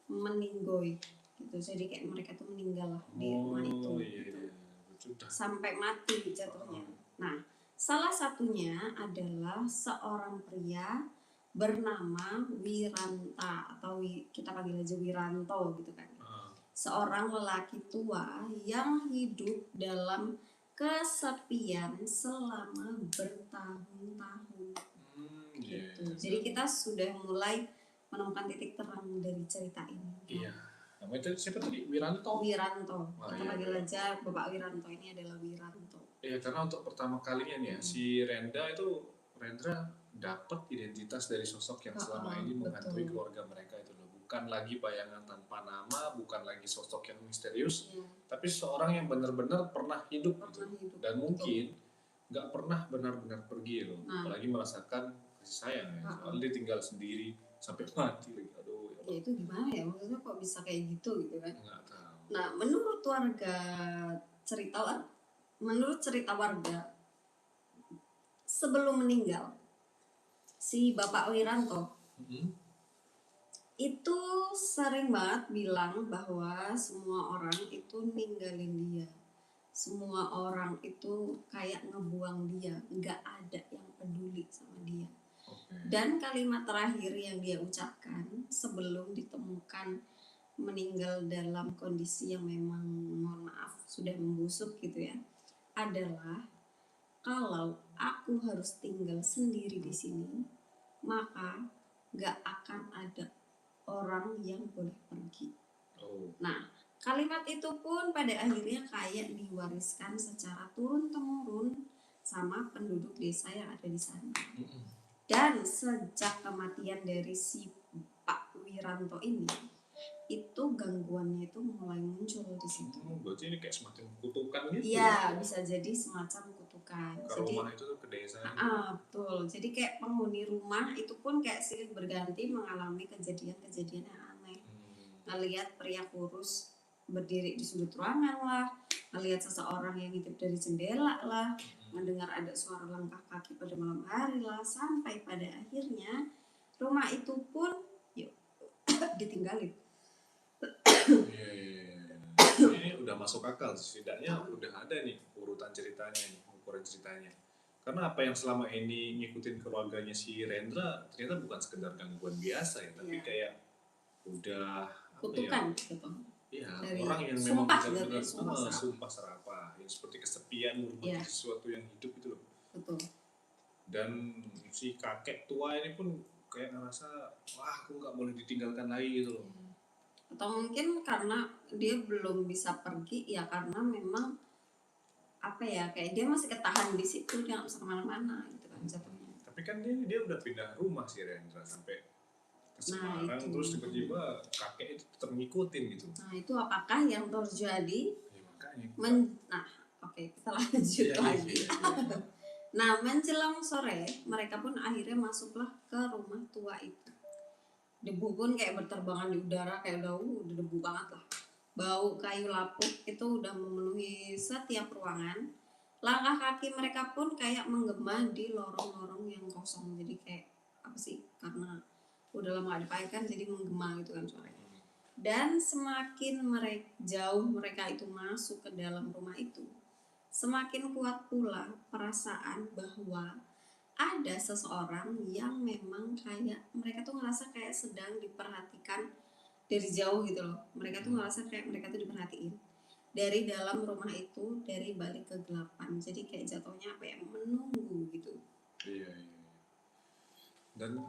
meninggoy. gitu. Jadi kayak mereka tuh meninggal lah di rumah itu gitu. Sudah. Sampai mati jatuhnya. Nah, salah satunya adalah seorang pria bernama Wiranta atau kita panggil aja Wiranto gitu kan. Seorang lelaki tua yang hidup dalam kesepian selama bertahun-tahun. Gitu. Jadi kita sudah mulai menemukan titik terang dari cerita ini. Iya. Namanya siapa tadi? Wiranto. Wiranto. Kita panggil aja Bapak Wiranto, ini adalah Wiranto. Iya, karena untuk pertama kalinya nih ya, si Rendra dapat identitas dari sosok yang selama ini menghantui keluarga mereka itu loh. Bukan lagi bayangan tanpa nama, bukan lagi sosok yang misterius, tapi seorang yang benar-benar pernah hidup gitu. Dan mungkin nggak pernah benar-benar pergi loh, apalagi merasakan kasih sayang ya. Soalnya dia tinggal sendiri sampai mati lagi. Aduh. Ya itu gimana ya, maksudnya kok bisa kayak gitu kan? Nggak tahu. Nah, menurut cerita warga sebelum meninggal si Bapak Wiranto itu sering banget bilang bahwa semua orang itu ninggalin dia, semua orang itu kayak ngebuang dia, nggak ada yang peduli sama dia. Dan kalimat terakhir yang dia ucapkan sebelum ditemukan meninggal dalam kondisi yang memang mohon maaf sudah membusuk gitu ya, adalah kalau aku harus tinggal sendiri di sini, maka gak akan ada orang yang boleh pergi. Nah, kalimat itu pun pada akhirnya kayak diwariskan secara turun-temurun sama penduduk desa yang ada di sana. Dan sejak kematian dari si Pak Wiranto ini, itu gangguannya itu mulai muncul di situ. Berarti ini kayak semacam kutukan gitu? Iya, bisa jadi semacam kutukan. Kalau rumah itu tuh ke desa. Betul. Jadi kayak penghuni rumah itu pun kayak silih berganti mengalami kejadian-kejadian yang aneh. Ngelihat pria kurus berdiri di sudut ruangan lah, ngelihat seseorang yang ngintip dari jendela lah, mendengar ada suara langkah kaki pada malam hari lah, sampai pada akhirnya rumah itu pun ditinggalin. Ini udah masuk akal, setidaknya udah ada nih urutan ceritanya nih, ukuran ceritanya. Karena apa yang selama ini ngikutin keluarganya si Rendra ternyata bukan sekedar gangguan biasa ya, tapi kayak udah kutukan gitu. Iya, orang yang memang benar-benar sumpah serapah, yang seperti kesepian merupakan sesuatu yang hidup itu loh. Betul. Dan si kakek tua ini pun kayak ngerasa, wah aku nggak boleh ditinggalkan lagi gitu loh. Atau mungkin karena dia belum bisa pergi ya karena memang apa ya, kayak dia masih ketahan di situ, dia nggak bisa kemana-mana gitu kan jatuhnya. Tapi kan dia udah pindah rumah si Rendra sampai ke Semarang, terus tiba-tiba kakek itu tetap ngikutin gitu. Nah itu apakah yang terjadi? Ya, makanya. Kita lanjut lagi. Nah, menjelang sore mereka pun akhirnya masuklah ke rumah tua itu. Debu pun kayak berterbangan di udara, kayak udah debu banget lah. Bau kayu lapuk itu udah memenuhi setiap ruangan. Langkah kaki mereka pun kayak menggema di lorong-lorong yang kosong. Jadi kayak apa sih, karena udah lama gak dipakai jadi menggema gitu kan suaranya. Dan semakin jauh mereka itu masuk ke dalam rumah itu, semakin kuat pula perasaan bahwa ada seseorang yang memang kayak mereka tuh ngerasa kayak sedang diperhatikan dari jauh gitu loh. Mereka tuh ngerasa kayak mereka tuh diperhatiin dari dalam rumah itu, dari balik kegelapan. Jadi kayak jatuhnya apa ya, menunggu gitu. Iya. Dan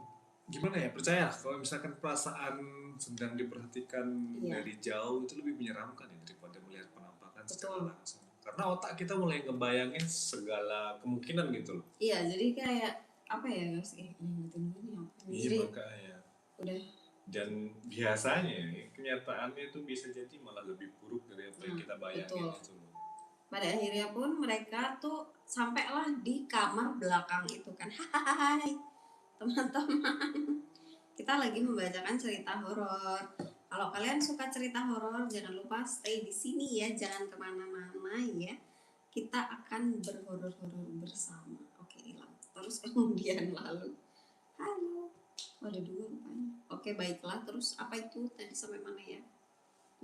gimana ya, percaya kalau misalkan perasaan sedang diperhatikan dari jauh itu lebih menyeramkan ya daripada melihat penampakan secara langsung. Karena otak kita mulai ngebayangin segala kemungkinan gitu loh. Iya, jadi kayak apa ya, ngeliatin gini apa. Iya, makanya. Udah. Dan biasanya kenyataannya itu bisa jadi malah lebih buruk dari apa yang kita bayangin itu loh. Pada akhirnya pun mereka tuh sampailah di kamar belakang itu kan. Hai teman-teman, kita lagi membacakan cerita horor. Kalau kalian suka cerita horor, jangan lupa stay di sini ya, jangan kemana-mana ya. Kita akan berhoror-horor bersama. Oke, hilang. Terus kemudian lalu, halo, ada dua rupanya. Oke, baiklah. Terus apa itu tadi sampai mana ya?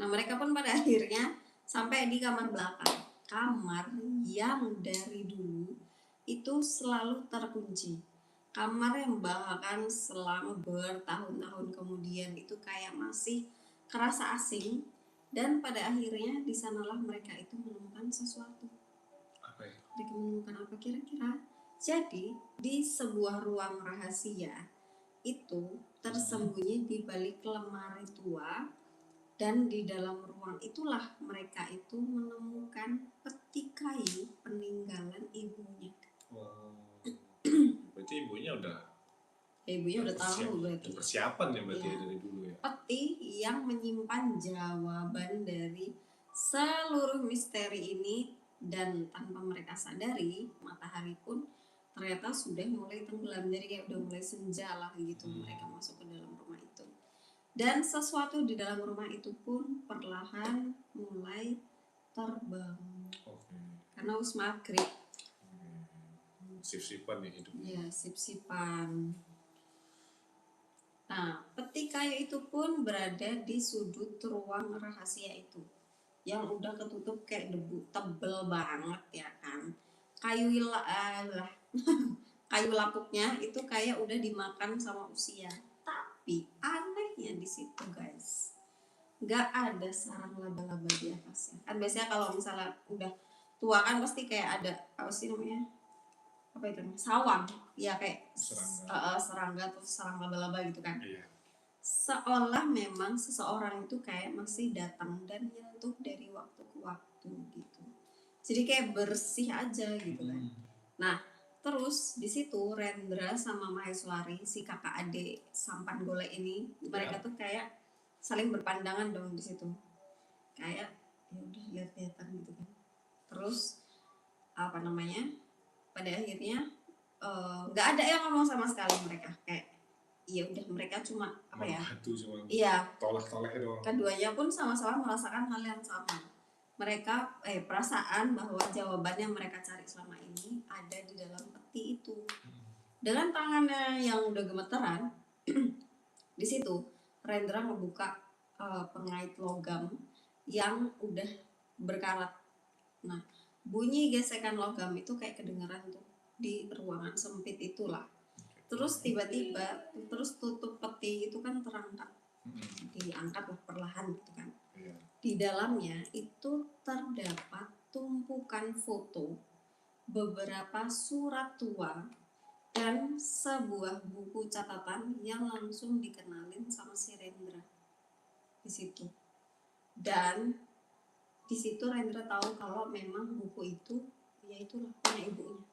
Nah mereka pun pada akhirnya sampai di kamar belakang, kamar yang dari dulu itu selalu terkunci, kamar yang bahkan selama bertahun-tahun kemudian itu kayak masih kerasa asing. Dan pada akhirnya di sanalah mereka itu menemukan sesuatu. Apa ya? Mereka menemukan apa kira-kira? Jadi di sebuah ruang rahasia itu tersembunyi di balik lemari tua, dan di dalam ruang itulah mereka itu menemukan peti kayu peninggalan ibunya. Oh, berarti ibunya udah Ibunya udah tahu berarti. persiapan ya berarti Ya. dari dulu ya. Peti yang menyimpan jawaban dari seluruh misteri ini, dan tanpa mereka sadari matahari pun ternyata sudah mulai tenggelam, jadi kayak udah mulai senja lah gitu. Mereka masuk ke dalam rumah itu, dan sesuatu di dalam rumah itu pun perlahan mulai terbangun. Karena wis maghrib. Sip-sipan ya hidupnya. Ya, sip-sipan. Nah, peti kayu itu pun berada di sudut ruang rahasia itu, yang udah ketutup kayak debu, tebel banget ya kan. Kayu lapuknya itu kayak udah dimakan sama usia. Tapi anehnya di situ guys, nggak ada sarang laba-laba di atasnya. Kan biasanya kalau misalnya udah tua kan pasti kayak ada apa sih namanya, apa itu, sawang ya, kayak serangga atau sarang laba-laba gitu kan. Iya. Seolah memang seseorang itu kayak masih datang dan nyentuh dari waktu ke waktu gitu, jadi kayak bersih aja gitu kan. Nah terus di situ Rendra sama Maheswari, si kakak adik sampan golek ini, mereka tuh kayak saling berpandangan dong di situ, kayak ya udah lihat-lihatan gitu kan. Terus apa namanya, pada akhirnya nggak ada yang ngomong sama sekali, mereka kayak ya udah mereka cuma apa ya, iya, tolak-tolak doang. Keduanya pun sama-sama merasakan hal yang sama. Mereka perasaan bahwa jawaban yang mereka cari selama ini ada di dalam peti itu. Dengan tangannya yang udah gemeteran, di situ Rendra ngebuka pengait logam yang udah berkarat. Nah, bunyi gesekan logam itu kayak kedengeran tuh di ruangan sempit itulah. Terus tiba-tiba terus tutup peti itu kan terangkat, diangkat perlahan gitu kan. Di dalamnya itu terdapat tumpukan foto, beberapa surat tua, dan sebuah buku catatan yang langsung dikenalin sama si Rendra di situ. Dan di situ Rendra tahu kalau memang buku itu ya itulah punya ibunya.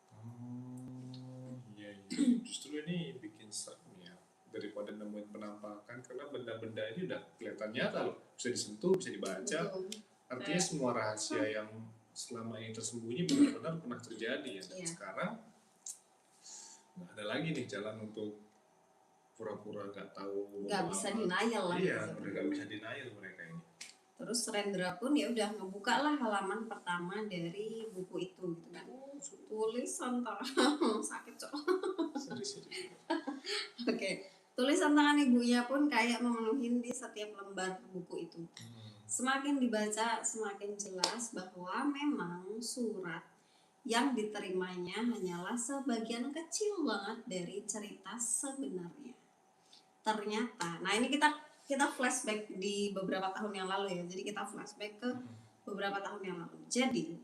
Iya. Justru ini bikin serem ya daripada nemuin penampakan, karena benda-benda ini udah kelihatan nyata loh, bisa disentuh, bisa dibaca. Artinya semua rahasia yang selama ini tersembunyi benar-benar pernah terjadi ya. Dan sekarang nggak ada lagi nih jalan untuk pura-pura nggak tahu, nggak bisa denial lah. Iya, udah nggak bisa denial mereka ini. Terus Rendra pun ya udah ngebuka lah halaman pertama dari buku itu gitu kan. Tulisan tangan sakit cok. Oke. Tulisan tangan ibunya pun kayak memenuhi di setiap lembar buku itu. Semakin dibaca semakin jelas bahwa memang surat yang diterimanya hanyalah sebagian kecil banget dari cerita sebenarnya. Ternyata, nah ini kita flashback di beberapa tahun yang lalu ya. Jadi kita flashback ke beberapa tahun yang lalu. Jadi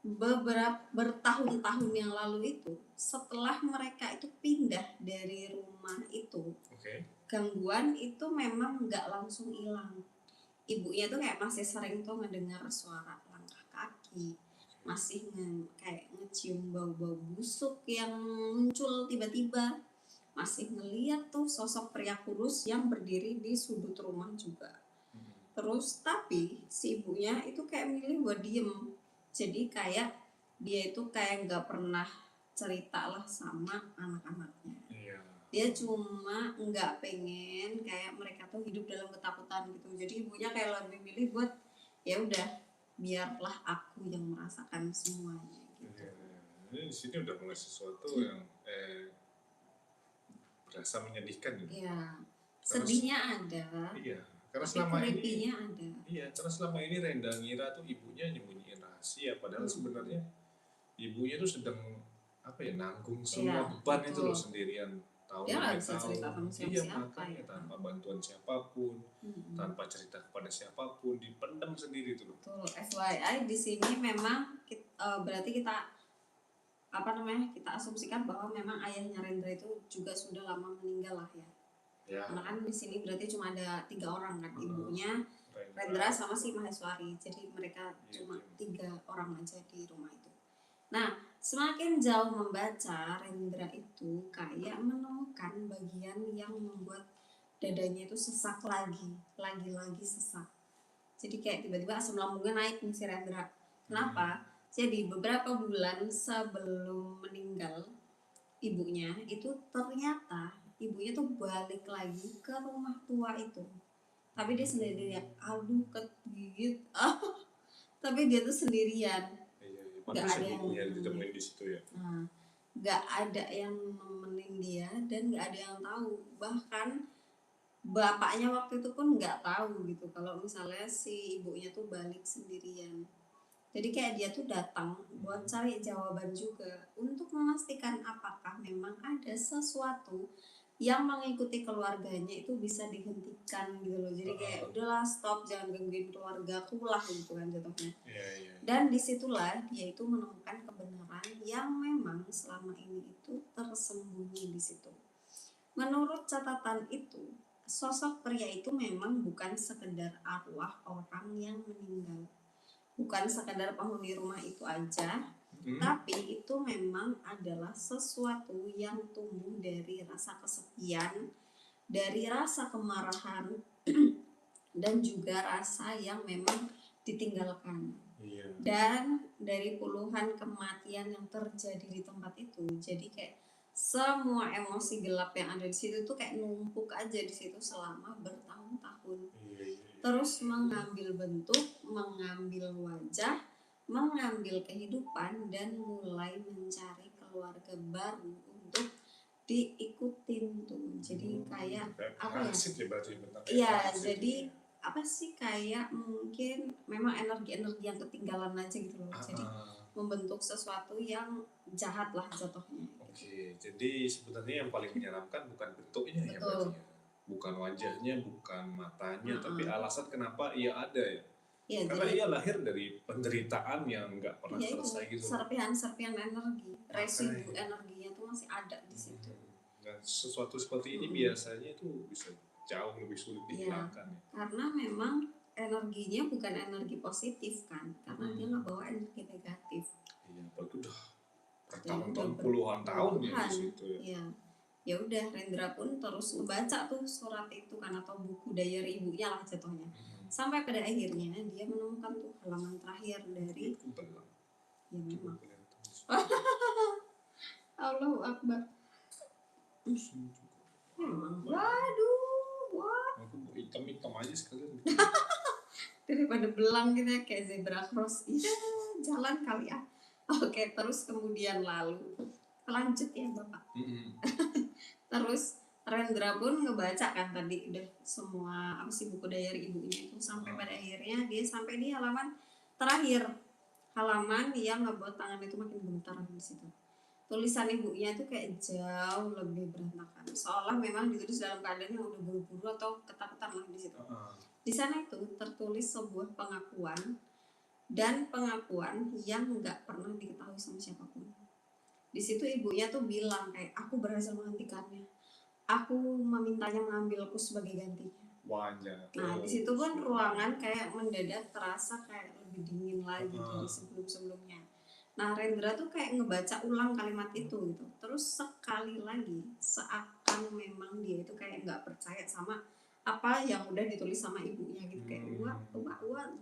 beberapa bertahun-tahun yang lalu itu, setelah mereka itu pindah dari rumah itu, gangguan itu memang nggak langsung hilang. Ibunya tuh kayak masih sering tuh ngedengar suara langkah kaki, masih kayak ngecium bau-bau busuk yang muncul tiba-tiba, masih ngeliat tuh sosok pria kurus yang berdiri di sudut rumah juga. Terus tapi si ibunya itu kayak milih buat diem, jadi kayak dia itu kayak nggak pernah cerita lah sama anak-anaknya. Dia cuma nggak pengen kayak mereka tuh hidup dalam ketakutan gitu. Jadi ibunya kayak lebih milih buat ya udah biarlah aku yang merasakan semuanya gitu. Ini di sini udah mulai sesuatu yang berasa menyedihkan gitu. Iya. Sedihnya ada. Iya. Karena Tapi selama ini creepy-nya ada. iya, karena selama ini Renda ngira tuh ibunya nyembunyiin rahasia, padahal sebenarnya ibunya tuh sedang apa ya, nanggung semua Iya, beban itu loh betul. sendirian tahun Dia nggak demi bisa cerita tahun. sama Iya, siapa-siapa makanya ya kan. tanpa bantuan siapapun, Mm-mm. tanpa cerita kepada siapapun, dipendam sendiri tuh loh. Betul. FYI di sini memang berarti kita apa namanya, kita asumsikan bahwa memang ayahnya Rendra itu juga sudah lama meninggal lah ya. Ya, Karena kan di sini berarti cuma ada 3 orang kan, ibunya, Rendra Rendra sama si Maheswari. Jadi mereka cuma 3 orang aja di rumah itu. Nah, semakin jauh membaca, Rendra itu kayak menemukan bagian yang membuat dadanya itu sesak lagi sesak. Jadi kayak tiba-tiba asam lambungnya naik nih si Rendra. Kenapa? Jadi beberapa bulan sebelum meninggal ibunya itu ternyata ibunya tuh balik lagi ke rumah tua itu. Tapi dia sendirian. Aduh, kegigit. Tapi dia tuh sendirian. Gak ada yang ditemuin di situ ya. Nah, gak ada yang nemenin dia dan gak ada yang tahu. Bahkan bapaknya waktu itu pun nggak tahu gitu kalau misalnya si ibunya tuh balik sendirian. Jadi kayak dia tuh datang buat cari jawaban juga untuk memastikan apakah memang ada sesuatu yang mengikuti keluarganya itu bisa dihentikan gitu loh. Jadi kayak udahlah, stop, jangan gangguin keluargaku lah gitu kan jatuhnya. Dan disitulah dia itu menemukan kebenaran yang memang selama ini itu tersembunyi di situ. Menurut catatan itu, sosok pria itu memang bukan sekedar arwah orang yang meninggal, bukan sekedar penghuni rumah itu aja, tapi itu memang adalah sesuatu yang tumbuh dari rasa kesepian, dari rasa kemarahan, dan juga rasa yang memang ditinggalkan. Dan dari puluhan kematian yang terjadi di tempat itu, jadi kayak semua emosi gelap yang ada di situ tuh kayak numpuk aja di situ selama bertahun-tahun. Terus mengambil bentuk, mengambil wajah, mengambil kehidupan, dan mulai mencari keluarga baru untuk diikutin tuh. Jadi kayak apa ya? Iya, jadi apa sih, kayak mungkin memang energi-energi yang ketinggalan aja gitu loh. Jadi membentuk sesuatu yang jahat lah jatuhnya. Oke, jadi sebenarnya yang paling menyeramkan bukan bentuknya ya berarti ya. Bukan wajahnya, bukan matanya, tapi alasan kenapa ia ada ya. Ya, karena jadi, ia lahir dari penderitaan yang nggak pernah selesai gitu. Serpihan-serpihan energi, residu energinya tuh masih ada di situ. Dan sesuatu seperti ini biasanya itu bisa jauh lebih sulit dihilangkan ya. Karena memang energinya bukan energi positif kan, karena dia nggak bawa energi negatif. Iya, apalagi udah bertahun-tahun, puluhan tahun ya di situ ya. Ya udah, Rendra pun terus ngebaca tuh surat itu kan, atau buku diary ibunya lah jatuhnya. Sampai pada akhirnya dia menemukan tuh halaman terakhir dari ya memang Allahu Akbar. Memang. Waduh, aku mau hitam aja sekalian. Daripada belang gitu ya, kayak zebra cross. Iya, jalan kali ya. Oke, terus kemudian lalu lanjut ya Bapak. Terus Rendra pun ngebaca kan tadi udah semua apa sih buku diary ibunya itu, sampai pada akhirnya dia sampai di halaman terakhir, halaman yang ngebuat tangan itu makin gemetar di situ. Tulisan ibunya itu kayak jauh lebih berantakan, seolah memang ditulis dalam keadaan yang udah buru-buru atau ketakutan lah di situ. Di sana itu tertulis sebuah pengakuan, dan pengakuan yang nggak pernah diketahui sama siapapun. Di situ ibunya tuh bilang kayak, aku berhasil menghentikannya, aku memintanya mengambilku sebagai gantinya. Nah di situ pun ruangan kayak mendadak terasa kayak lebih dingin lagi dari sebelum-sebelumnya. Nah Rendra tuh kayak ngebaca ulang kalimat itu gitu, terus sekali lagi seakan memang dia itu kayak nggak percaya sama apa yang udah ditulis sama ibunya gitu. Kayak what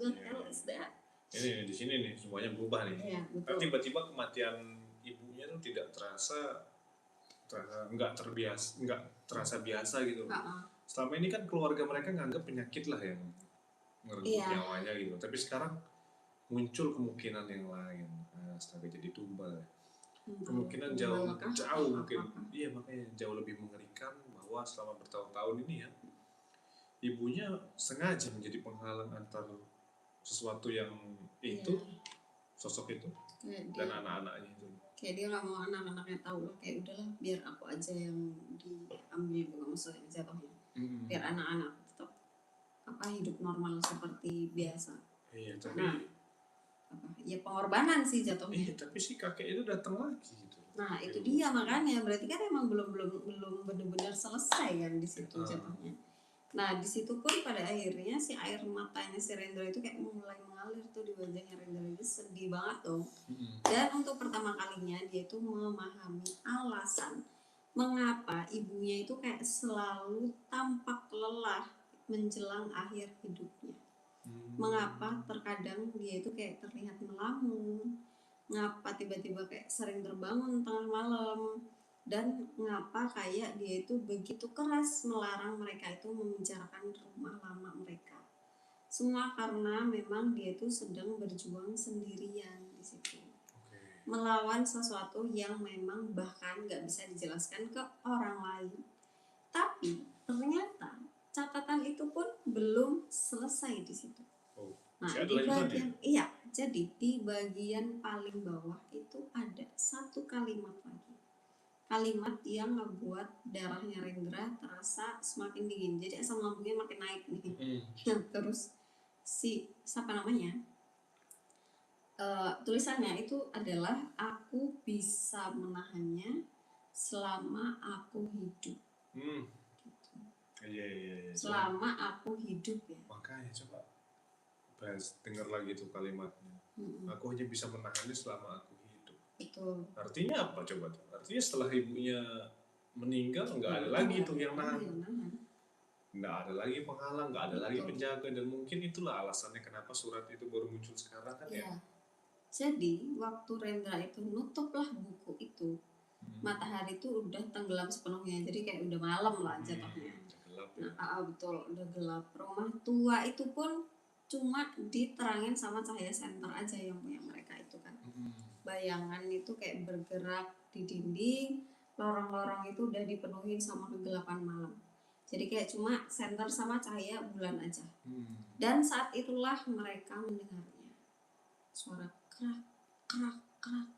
the hell is that? Ini di sini nih semuanya berubah nih. Ya, kan tiba-tiba kematian ibunya tuh tidak terasa nggak terasa biasa gitu. Selama ini kan keluarga mereka nganggap penyakit lah yang merenggut nyawanya gitu. Tapi sekarang muncul kemungkinan yang lain. Astaga, jadi tumbal. Kemungkinan jauh mungkin. Iya, makanya jauh lebih mengerikan bahwa selama bertahun-tahun ini ya, ibunya sengaja menjadi penghalang antar sesuatu yang itu sosok itu dan anak-anaknya itu. Kayak dia nggak mau anak-anaknya tahu lah, kayak udahlah biar aku aja yang diambil, bukan maksudnya jatuhnya. Biar anak-anak tetap hidup normal seperti biasa. Iya, tapi ya pengorbanan sih jatuhnya. Iya, tapi si kakek itu datang lagi gitu. Nah, itu dia makanya berarti kan emang belum benar-benar selesai kan di situ jatuhnya. Nah, di situ pun pada akhirnya si air matanya si Rendra itu kayak mulai mengalir tuh di wajahnya Rendra, itu sedih banget dong. Dan untuk pertama kalinya dia itu memahami alasan mengapa ibunya itu kayak selalu tampak lelah menjelang akhir hidupnya. Mengapa terkadang dia itu kayak terlihat melamun, ngapa tiba-tiba kayak sering terbangun tengah malam, dan ngapa kayak dia itu begitu keras melarang mereka itu membicarakan rumah lama mereka. Semua karena memang dia itu sedang berjuang sendirian di situ, melawan sesuatu yang memang bahkan nggak bisa dijelaskan ke orang lain. Tapi ternyata catatan itu pun belum selesai di situ. Nah, jadi di bagian paling bawah itu ada satu kalimat lagi. Kalimat yang ngebuat darahnya Rendra terasa semakin dingin. Jadi asam lambungnya makin naik nih. Terus siapa namanya? Tulisannya itu adalah aku bisa menahannya selama aku hidup. Gitu. Iya. Selama aku hidup ya. Makanya coba dengar lagi tuh kalimatnya. Aku hanya bisa menahannya selama aku hidup. Betul. Artinya apa coba tuh? Artinya setelah ibunya meninggal nggak ada lagi tuh yang nahan. Nggak ada lagi penghalang, nggak ada lagi penjaga, dan mungkin itulah alasannya kenapa surat itu baru muncul sekarang kan ya. Jadi waktu Rendra itu nutuplah buku itu, matahari itu udah tenggelam sepenuhnya, jadi kayak udah malam lah jatuhnya. Gelap. Nah, betul, udah gelap. Rumah tua itu pun cuma diterangin sama cahaya senter aja yang punya mereka itu kan. Bayangan itu kayak bergerak di dinding, lorong-lorong itu udah dipenuhi sama kegelapan malam. Jadi kayak cuma senter sama cahaya bulan aja. Dan saat itulah mereka mendengarnya. Suara krak, krak, krak.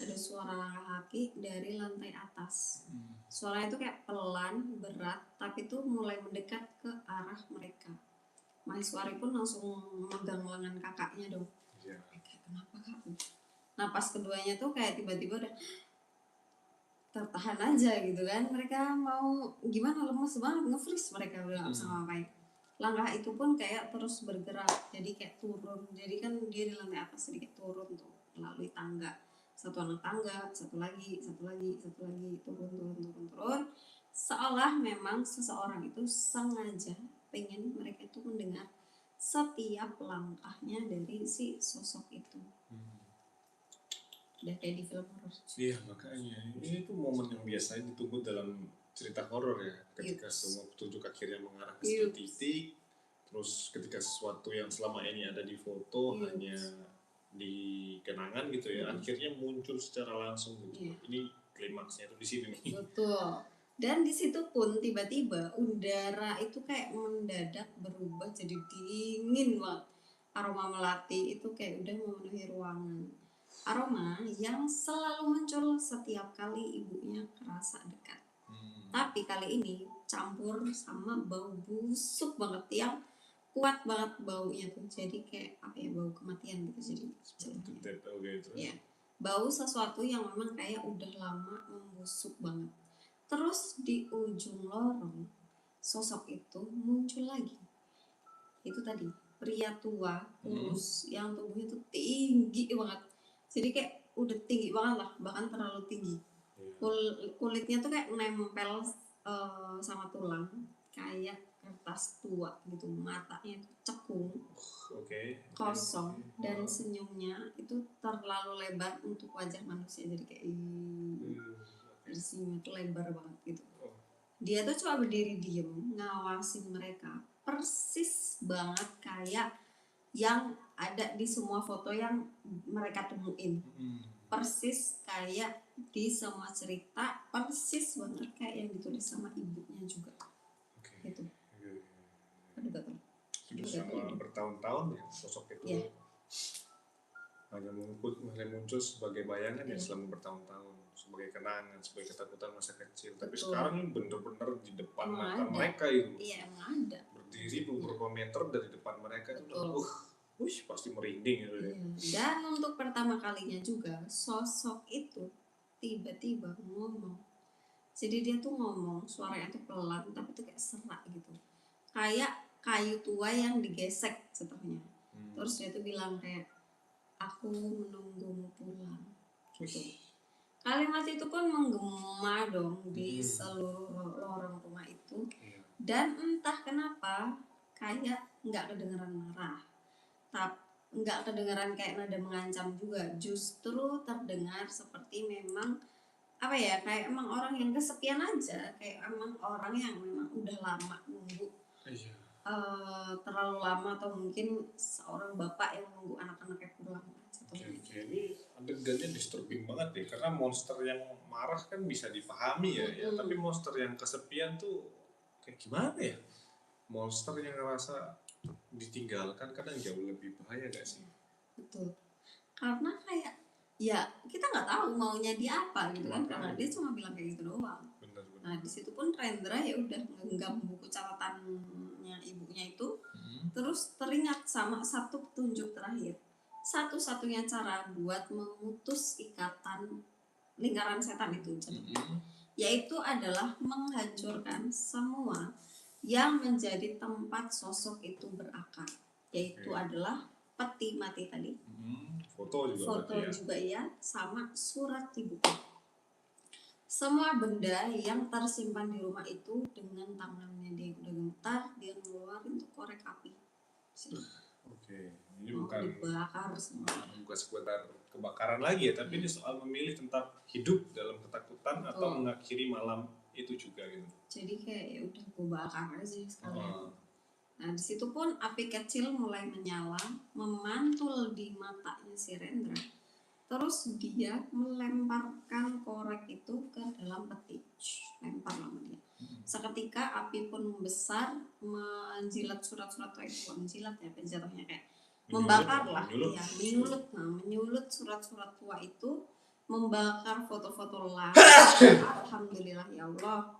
Ada suara langkah kaki dari lantai atas. Suara itu kayak pelan, berat, tapi tuh mulai mendekat ke arah mereka. Maheswari pun langsung memegang lengan kakaknya dong. Kayak kenapa kak? Napas keduanya tuh kayak tiba-tiba udah tertahan aja gitu kan. Mereka mau gimana, lemes banget, nge-freeze mereka udah gak bisa ngapain. Langkah itu pun kayak terus bergerak, jadi kayak turun. Jadi kan dia di lantai atas sedikit turun tuh melalui tangga. Satu anak tangga, satu lagi, turun. Seolah memang seseorang itu sengaja pengen mereka itu mendengar setiap langkahnya dari si sosok itu. Udah kayak di film horor. Iya, makanya ini tuh momen yang biasanya ditunggu dalam cerita horor ya, ketika semua petunjuk akhirnya mengarah ke satu titik, terus ketika sesuatu yang selama ini ada di foto hanya di kenangan gitu ya, akhirnya muncul secara langsung gitu. Ini klimaksnya tuh di sini nih. Betul. Dan di situ pun tiba-tiba udara itu kayak mendadak berubah jadi dingin banget. Aroma melati itu kayak udah memenuhi ruangan. Aroma yang selalu muncul setiap kali ibunya kerasa dekat. Tapi kali ini campur sama bau busuk banget yang kuat banget baunya tuh. Jadi kayak bau kematian gitu jadi. Bau sesuatu yang memang kayak udah lama membusuk banget. Terus di ujung lorong sosok itu muncul lagi. Itu tadi pria tua kurus yang tubuhnya tuh tinggi banget. Jadi kayak udah tinggi banget lah, bahkan terlalu tinggi. Kulitnya tuh kayak nempel sama tulang, kayak kertas tua gitu. Matanya itu cekung, kosong, dan senyumnya itu terlalu lebar untuk wajah manusia. Jadi kayak senyumnya tuh lebar banget gitu. Dia tuh cuma berdiri diem ngawasin mereka, persis banget kayak yang ada di semua foto yang mereka temuin. Persis kayak di semua cerita, persis banget kayak yang ditulis sama ibunya juga. Gitu. selama bertahun-tahun ya sosok itu hanya muncul sebagai bayangan ya selama bertahun-tahun, sebagai kenangan, sebagai ketakutan masa kecil. Tapi sekarang bener-bener di depan mata mereka itu. Iya, emang ada. Berdiri beberapa meter dari depan mereka itu pasti merinding gitu ya. Dan untuk pertama kalinya juga sosok itu tiba-tiba ngomong. Jadi dia tuh ngomong, suaranya tuh pelan tapi tuh kayak serak gitu. Kayak kayu tua yang digesek setengahnya. Terus dia tuh bilang kayak, aku menunggumu pulang. Gitu. Kalimat itu pun menggema dong di seluruh lorong rumah itu. Dan entah kenapa kayak nggak kedengeran marah, tapi nggak kedengeran kayak nada mengancam juga. Justru terdengar seperti memang apa ya, kayak emang orang yang kesepian aja, kayak emang orang yang memang udah lama nunggu. Terlalu lama, atau mungkin seorang bapak yang nunggu anak-anaknya pulang. Ini adegannya disturbing banget deh, karena monster yang marah kan bisa dipahami ya, tapi monster yang kesepian tuh kayak gimana ya? Monster yang ngerasa ditinggalkan kadang jauh lebih bahaya gak sih? Betul, karena kayak ya kita nggak tahu maunya dia apa gitu kan, karena dia cuma bilang kayak gitu doang. Nah di situ pun Rendra ya udah ngenggam buku catatannya ibunya itu, terus teringat sama satu petunjuk terakhir. Satu-satunya cara buat memutus ikatan lingkaran setan itu yaitu adalah menghancurkan semua yang menjadi tempat sosok itu berakar, yaitu adalah peti mati tadi, foto juga ya, sama surat di buku. Semua benda yang tersimpan di rumah itu dengan tangannya dia udah gemetar, dia ngeluarin untuk korek api. Ini bukan dibakar semua. Bukan sekedar kebakaran lagi ya, tapi ini soal memilih tentang hidup dalam ketakutan atau mengakhiri malam itu juga gitu. Jadi kayak ya udah gue bakar aja sekalian. Nah di situ pun api kecil mulai menyala, memantul di matanya si Rendra. Terus dia melemparkan korek itu ke dalam peti, lempar sama dia. Seketika api pun membesar, menjilat surat-surat itu, menjilat ya, jatuhnya kayak membakar lah, ya, menyulut surat-surat tua itu, membakar foto-foto lama. Alhamdulillah ya Allah.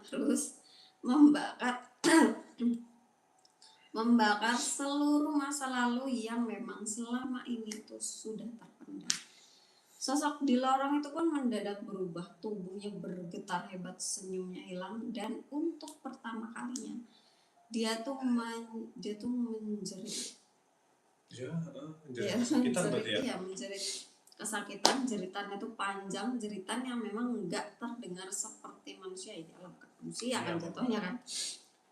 Terus membakar seluruh masa lalu yang memang selama ini tuh sudah terpendam. Sosok di lorong itu pun mendadak berubah, tubuhnya bergetar hebat, senyumnya hilang, dan untuk pertama kalinya dia tuh menjerit. Menjerit kesakitan. Jeritannya tuh panjang, jeritan yang memang nggak terdengar seperti manusia ya, alam manusia kan jatuhnya kan.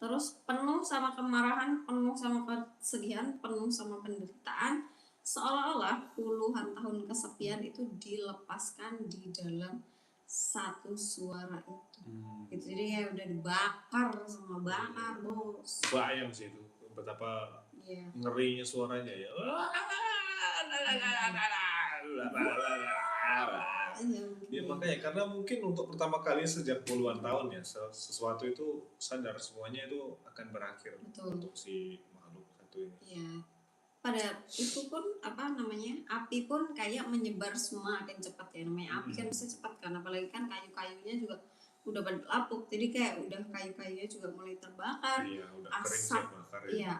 Terus penuh sama kemarahan, penuh sama kesedihan, penuh sama penderitaan, seolah-olah puluhan tahun kesepian itu dilepaskan di dalam satu suara itu. Jadi ya udah dibakar sama bakar, bos. Bayang sih itu betapa ngerinya suaranya ya. Ya makanya, karena mungkin untuk pertama kali sejak puluhan tahun ya, sesuatu itu sadar semuanya itu akan berakhir. Untuk si makhluk satu ini. Iya. Pada itu pun api pun kayak menyebar semakin cepat ya, namanya api kan bisa cepat kan, apalagi kan kayu-kayunya juga udah pada lapuk, jadi kayak udah kayu-kayunya juga mulai terbakar.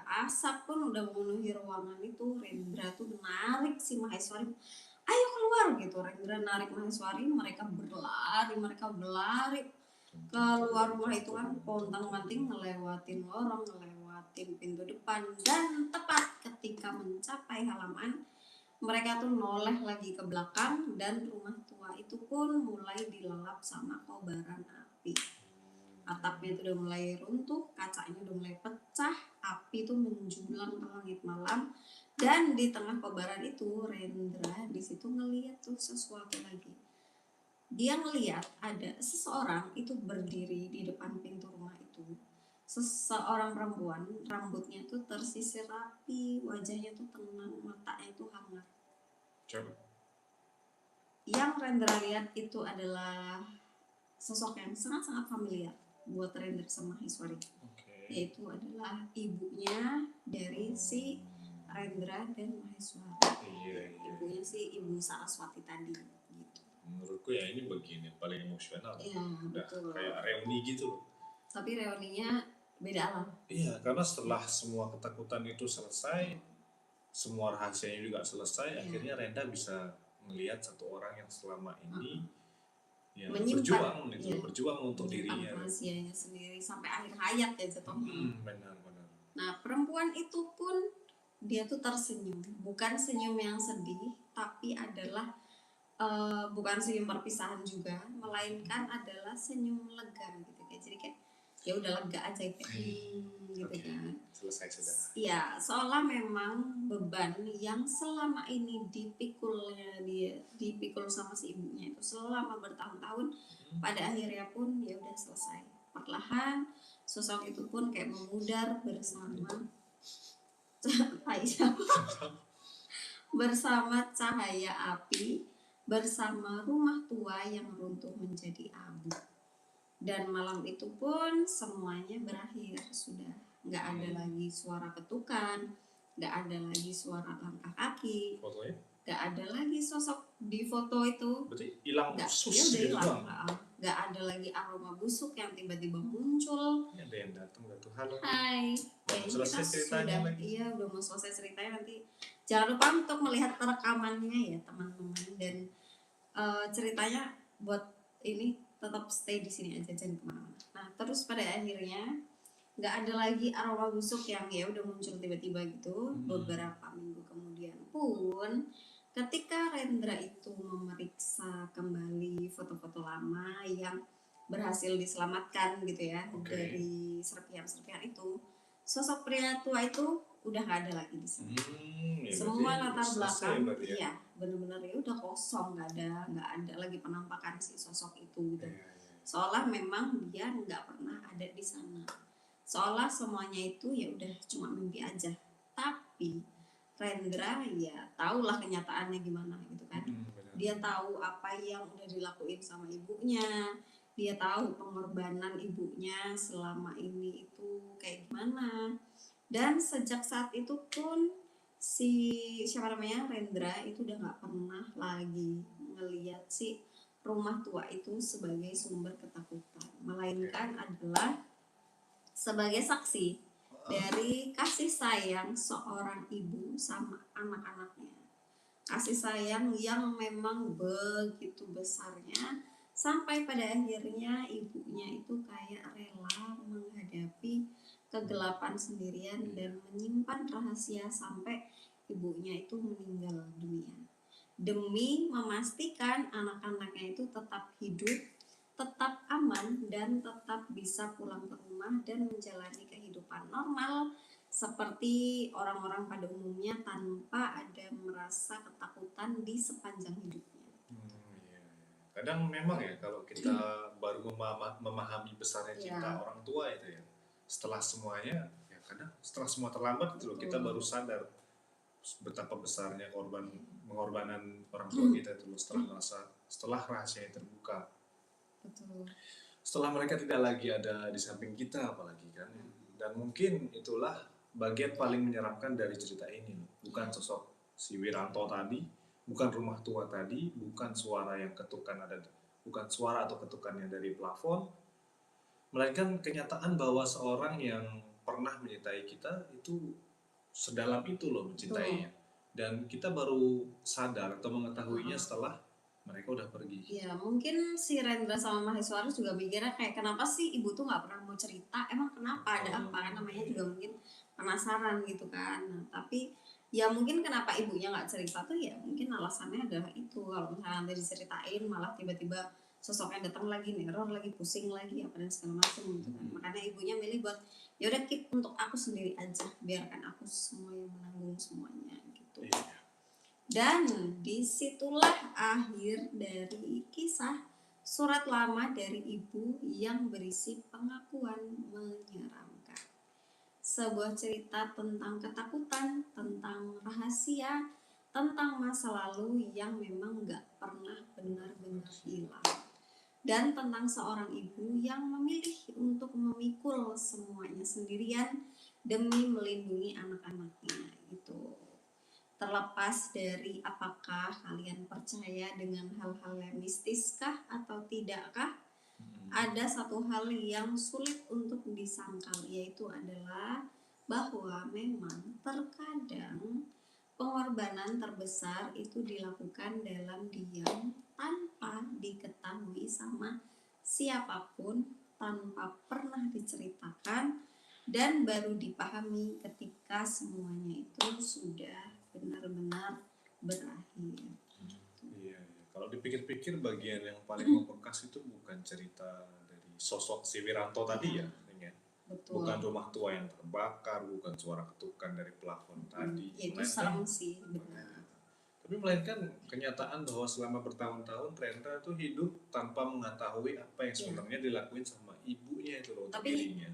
Asap pun udah memenuhi ruangan itu. Rendra tuh narik si Maheswari, ayo keluar gitu. Rendra narik Maheswari, mereka berlari keluar rumah itu kan, pontang-panting ngelewatin lorong, ngelewatin pintu depan, dan tepat ketika mencapai halaman, mereka tuh noleh lagi ke belakang, dan rumah tua itu pun mulai dilalap sama kobaran api. Atapnya itu udah mulai runtuh, kacanya udah mulai pecah, api itu menjulang ke langit malam, dan di tengah kobaran itu Rendra di situ ngeliat tuh sesuatu lagi. Dia ngeliat ada seseorang itu berdiri di depan pintu rumah itu. Seseorang perempuan, rambutnya tuh tersisir rapi, wajahnya tuh tenang, matanya tuh hangat. Yang Rendra lihat itu adalah sosok yang sangat-sangat familiar buat Rendra sama Maheswari. Yaitu adalah ibunya si Rendra dan Maheswari. Ibunya si Ibu Saraswati tadi gitu. Menurutku ya ini begini paling emosional. Iya, betul. Kayak reuni gitu. Tapi reuninya beda alam. Iya, karena setelah semua ketakutan itu selesai, semua rahasianya juga selesai, akhirnya Renda bisa melihat satu orang yang selama ini ya berjuang untuk dirinya. Rahasianya sendiri sampai akhir hayat ya jatuhnya. Benar. Nah, perempuan itu pun dia tuh tersenyum, bukan senyum yang sedih, tapi adalah bukan senyum perpisahan juga, melainkan adalah senyum lega gitu kayak. Jadi kayak ya udah lega aja kayak gitu kan. Selesai sudah. Iya, seolah memang beban yang selama ini dipikul sama si ibunya itu selama bertahun-tahun, pada akhirnya pun ya udah selesai. Perlahan sosok itu pun kayak memudar bersama cahaya api, bersama rumah tua yang runtuh menjadi abu. Dan malam itu pun semuanya berakhir, sudah nggak ada lagi suara ketukan, nggak ada lagi suara langkah kaki, fotonya nggak ada lagi sosok di foto itu. Berarti hilang nggak ada lagi aroma busuk yang tiba-tiba muncul. Ada yang datang halo. Hai, selesai ceritanya lagi. Iya, udah mau selesai ceritanya. Nanti jangan lupa untuk melihat rekamannya ya teman-teman, dan ceritanya buat ini tetap stay di sini aja, jangan kemana-mana. Nah, terus pada akhirnya nggak ada lagi aroma busuk yang ya udah muncul tiba-tiba gitu. Beberapa minggu kemudian pun ketika Rendra itu memeriksa kembali foto-foto lama yang berhasil diselamatkan gitu ya, dari serpihan-serpihan itu, sosok pria tua itu udah gak ada lagi di sini. Semua latar belakang ya benar-benar ya udah kosong, nggak ada lagi penampakan si sosok itu gitu. Seolah memang dia nggak pernah ada di sana, seolah semuanya itu ya udah cuma mimpi aja. Tapi Rendra ya tahulah kenyataannya gimana gitu kan. Dia tahu apa yang udah dilakuin sama ibunya, dia tahu pengorbanan ibunya selama ini itu kayak gimana. Dan sejak saat itu pun si Rendra itu udah nggak pernah lagi ngelihat si rumah tua itu sebagai sumber ketakutan, melainkan adalah sebagai saksi dari kasih sayang seorang ibu sama anak-anaknya. Kasih sayang yang memang begitu besarnya, sampai pada akhirnya ibunya itu kayak rela menghadapi kegelapan sendirian dan menyimpan rahasia sampai ibunya itu meninggal dunia, demi memastikan anak-anaknya itu tetap hidup, tetap aman, dan tetap bisa pulang ke rumah dan menjalani kehidupan normal seperti orang-orang pada umumnya tanpa ada merasa ketakutan di sepanjang hidupnya. Kadang memang ya kalau kita baru memahami besarnya cinta orang tua itu ya, setelah semuanya ya kadang setelah semua terlambat gitu loh, kita baru sadar betapa besarnya pengorbanan orang tua kita itu setelah rahasianya terbuka. Betul. Setelah mereka tidak lagi ada di samping kita apalagi kan. Dan mungkin itulah bagian paling menyeramkan dari cerita ini, bukan sosok si Wiranto tadi, bukan rumah tua tadi, bukan suara yang ketukan bukan suara atau ketukannya dari plafon, melainkan kenyataan bahwa seorang yang pernah menyintai kita itu sedalam itu loh mencintainya. Dan kita baru sadar atau mengetahuinya setelah mereka udah pergi. Ya mungkin si Rendra sama Maheswari juga mikirnya kayak kenapa sih ibu tuh nggak pernah mau cerita, emang kenapa, ada apa, kan namanya juga mungkin penasaran gitu kan. Nah, tapi ya mungkin kenapa ibunya nggak cerita tuh ya mungkin alasannya adalah itu, kalau misalnya nanti diceritain malah tiba-tiba sosoknya datang lagi, neror lagi, pusing lagi apa dan segala macam gitu kan. Makanya ibunya milih buat ya udah keep untuk aku sendiri aja, biarkan aku semua yang menanggung semuanya gitu. Dan disitulah akhir dari kisah surat lama dari ibu yang berisi pengakuan menyeramkan. Sebuah cerita tentang ketakutan, tentang rahasia, tentang masa lalu yang memang gak pernah benar-benar hilang. Dan tentang seorang ibu yang memilih untuk memikul semuanya sendirian demi melindungi anak-anaknya. Itu terlepas dari apakah kalian percaya dengan hal-hal yang mistiskah atau tidakkah, ada satu hal yang sulit untuk disangkal, yaitu adalah bahwa memang terkadang pengorbanan terbesar itu dilakukan dalam diam tanpa diketahui sama siapapun, tanpa pernah diceritakan, dan baru dipahami ketika semuanya itu sudah benar-benar berakhir. Iya, iya. Kalau dipikir-pikir bagian yang paling membekas itu bukan cerita dari sosok si Wiranto tadi ya, Ning, ya. Betul. Bukan rumah tua yang terbakar, bukan suara ketukan dari plafon tadi. Ya, itu Melainkan- serem sih, benar. Tapi melainkan kenyataan bahwa selama bertahun-tahun Rendra tuh hidup tanpa mengetahui apa yang sebenarnya dilakuin sama ibunya itu loh, untuk Tapi dirinya.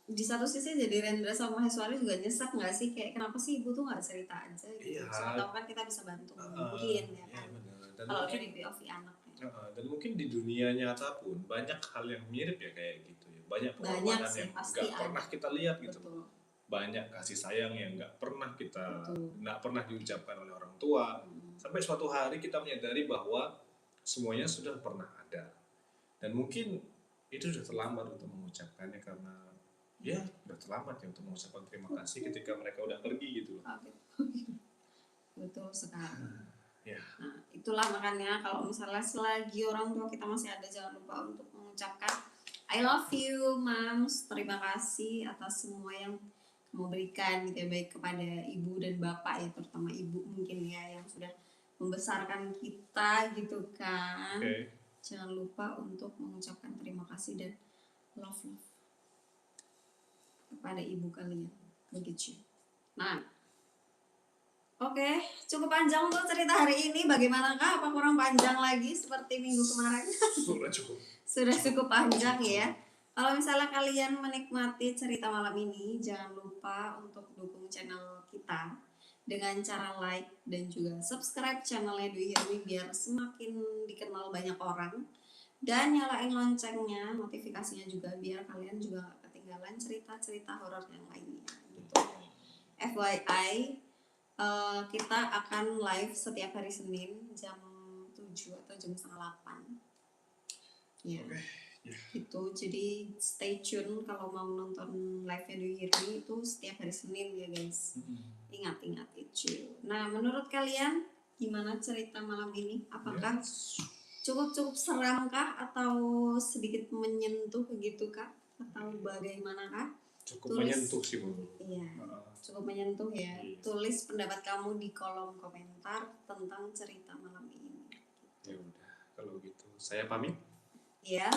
di satu sisi jadi Rendra sama Maheswari juga nyesek nggak sih, kayak kenapa sih ibu tuh nggak cerita aja gitu. Iya. Siapa tahu kan kita bisa bantu mungkin ya kan. benar. Dan Kalau mungkin dari POV anaknya. dan mungkin di dunia nyata pun banyak hal yang mirip ya kayak gitu ya. Banyak Banyak pengorbanan sih, yang pasti nggak ada. pernah kita lihat gitu. Betul. Banyak kasih sayang yang nggak pernah kita Betul. nggak pernah diucapkan oleh orang tua. Sampai suatu hari kita menyadari bahwa semuanya sudah pernah ada. Dan mungkin itu sudah terlambat untuk mengucapkannya karena ya sudah terlambat ya untuk mengucapkan terima kasih ketika mereka udah pergi gitu loh. Betul sekali. Ya. Nah, itulah makanya kalau misalnya selagi orang tua kita masih ada, jangan lupa untuk mengucapkan I love you, Mams. Terima kasih atas semua yang kamu berikan gitu ya, baik kepada ibu dan bapak ya, terutama ibu mungkin ya yang sudah membesarkan kita gitu kan. Oke. Jangan lupa untuk mengucapkan terima kasih dan love kepada ibu kalian. Begitu. Nah, oke, cukup panjang untuk cerita hari ini. Bagaimanakah? Apa kurang panjang lagi seperti minggu kemarin? Sudah cukup. Sudah cukup panjang ya. Kalau misalnya kalian menikmati cerita malam ini, jangan lupa untuk dukung channel kita dengan cara like dan juga subscribe channelnya Do You Hear Me biar semakin dikenal banyak orang. Dan nyalain loncengnya, notifikasinya juga biar kalian juga gak ketinggalan cerita-cerita horor yang lainnya gitu. FYI, kita akan live setiap hari Senin jam 7 atau jam setengah 8 ya. Gitu, jadi stay tune kalau mau nonton live nya Do You Hear Me itu setiap hari Senin ya guys. Ingat itu. Nah, menurut kalian gimana cerita malam ini? Apakah cukup seram kah atau sedikit menyentuh begitu kah atau bagaimanakah? Cukup menyentuh sih menurut. Iya, cukup menyentuh ya. Tulis pendapat kamu di kolom komentar tentang cerita malam ini. Ya udah, kalau gitu saya pamit. Ya,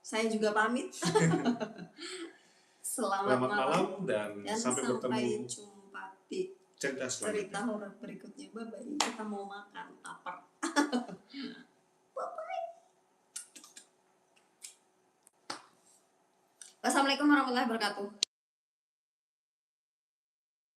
saya juga pamit. Selamat malam dan sampai bertemu jumpa di cerita horor berikutnya. Bye bye. Kita mau makan lapar. Bye bye. Wassalamualaikum warahmatullahi wabarakatuh.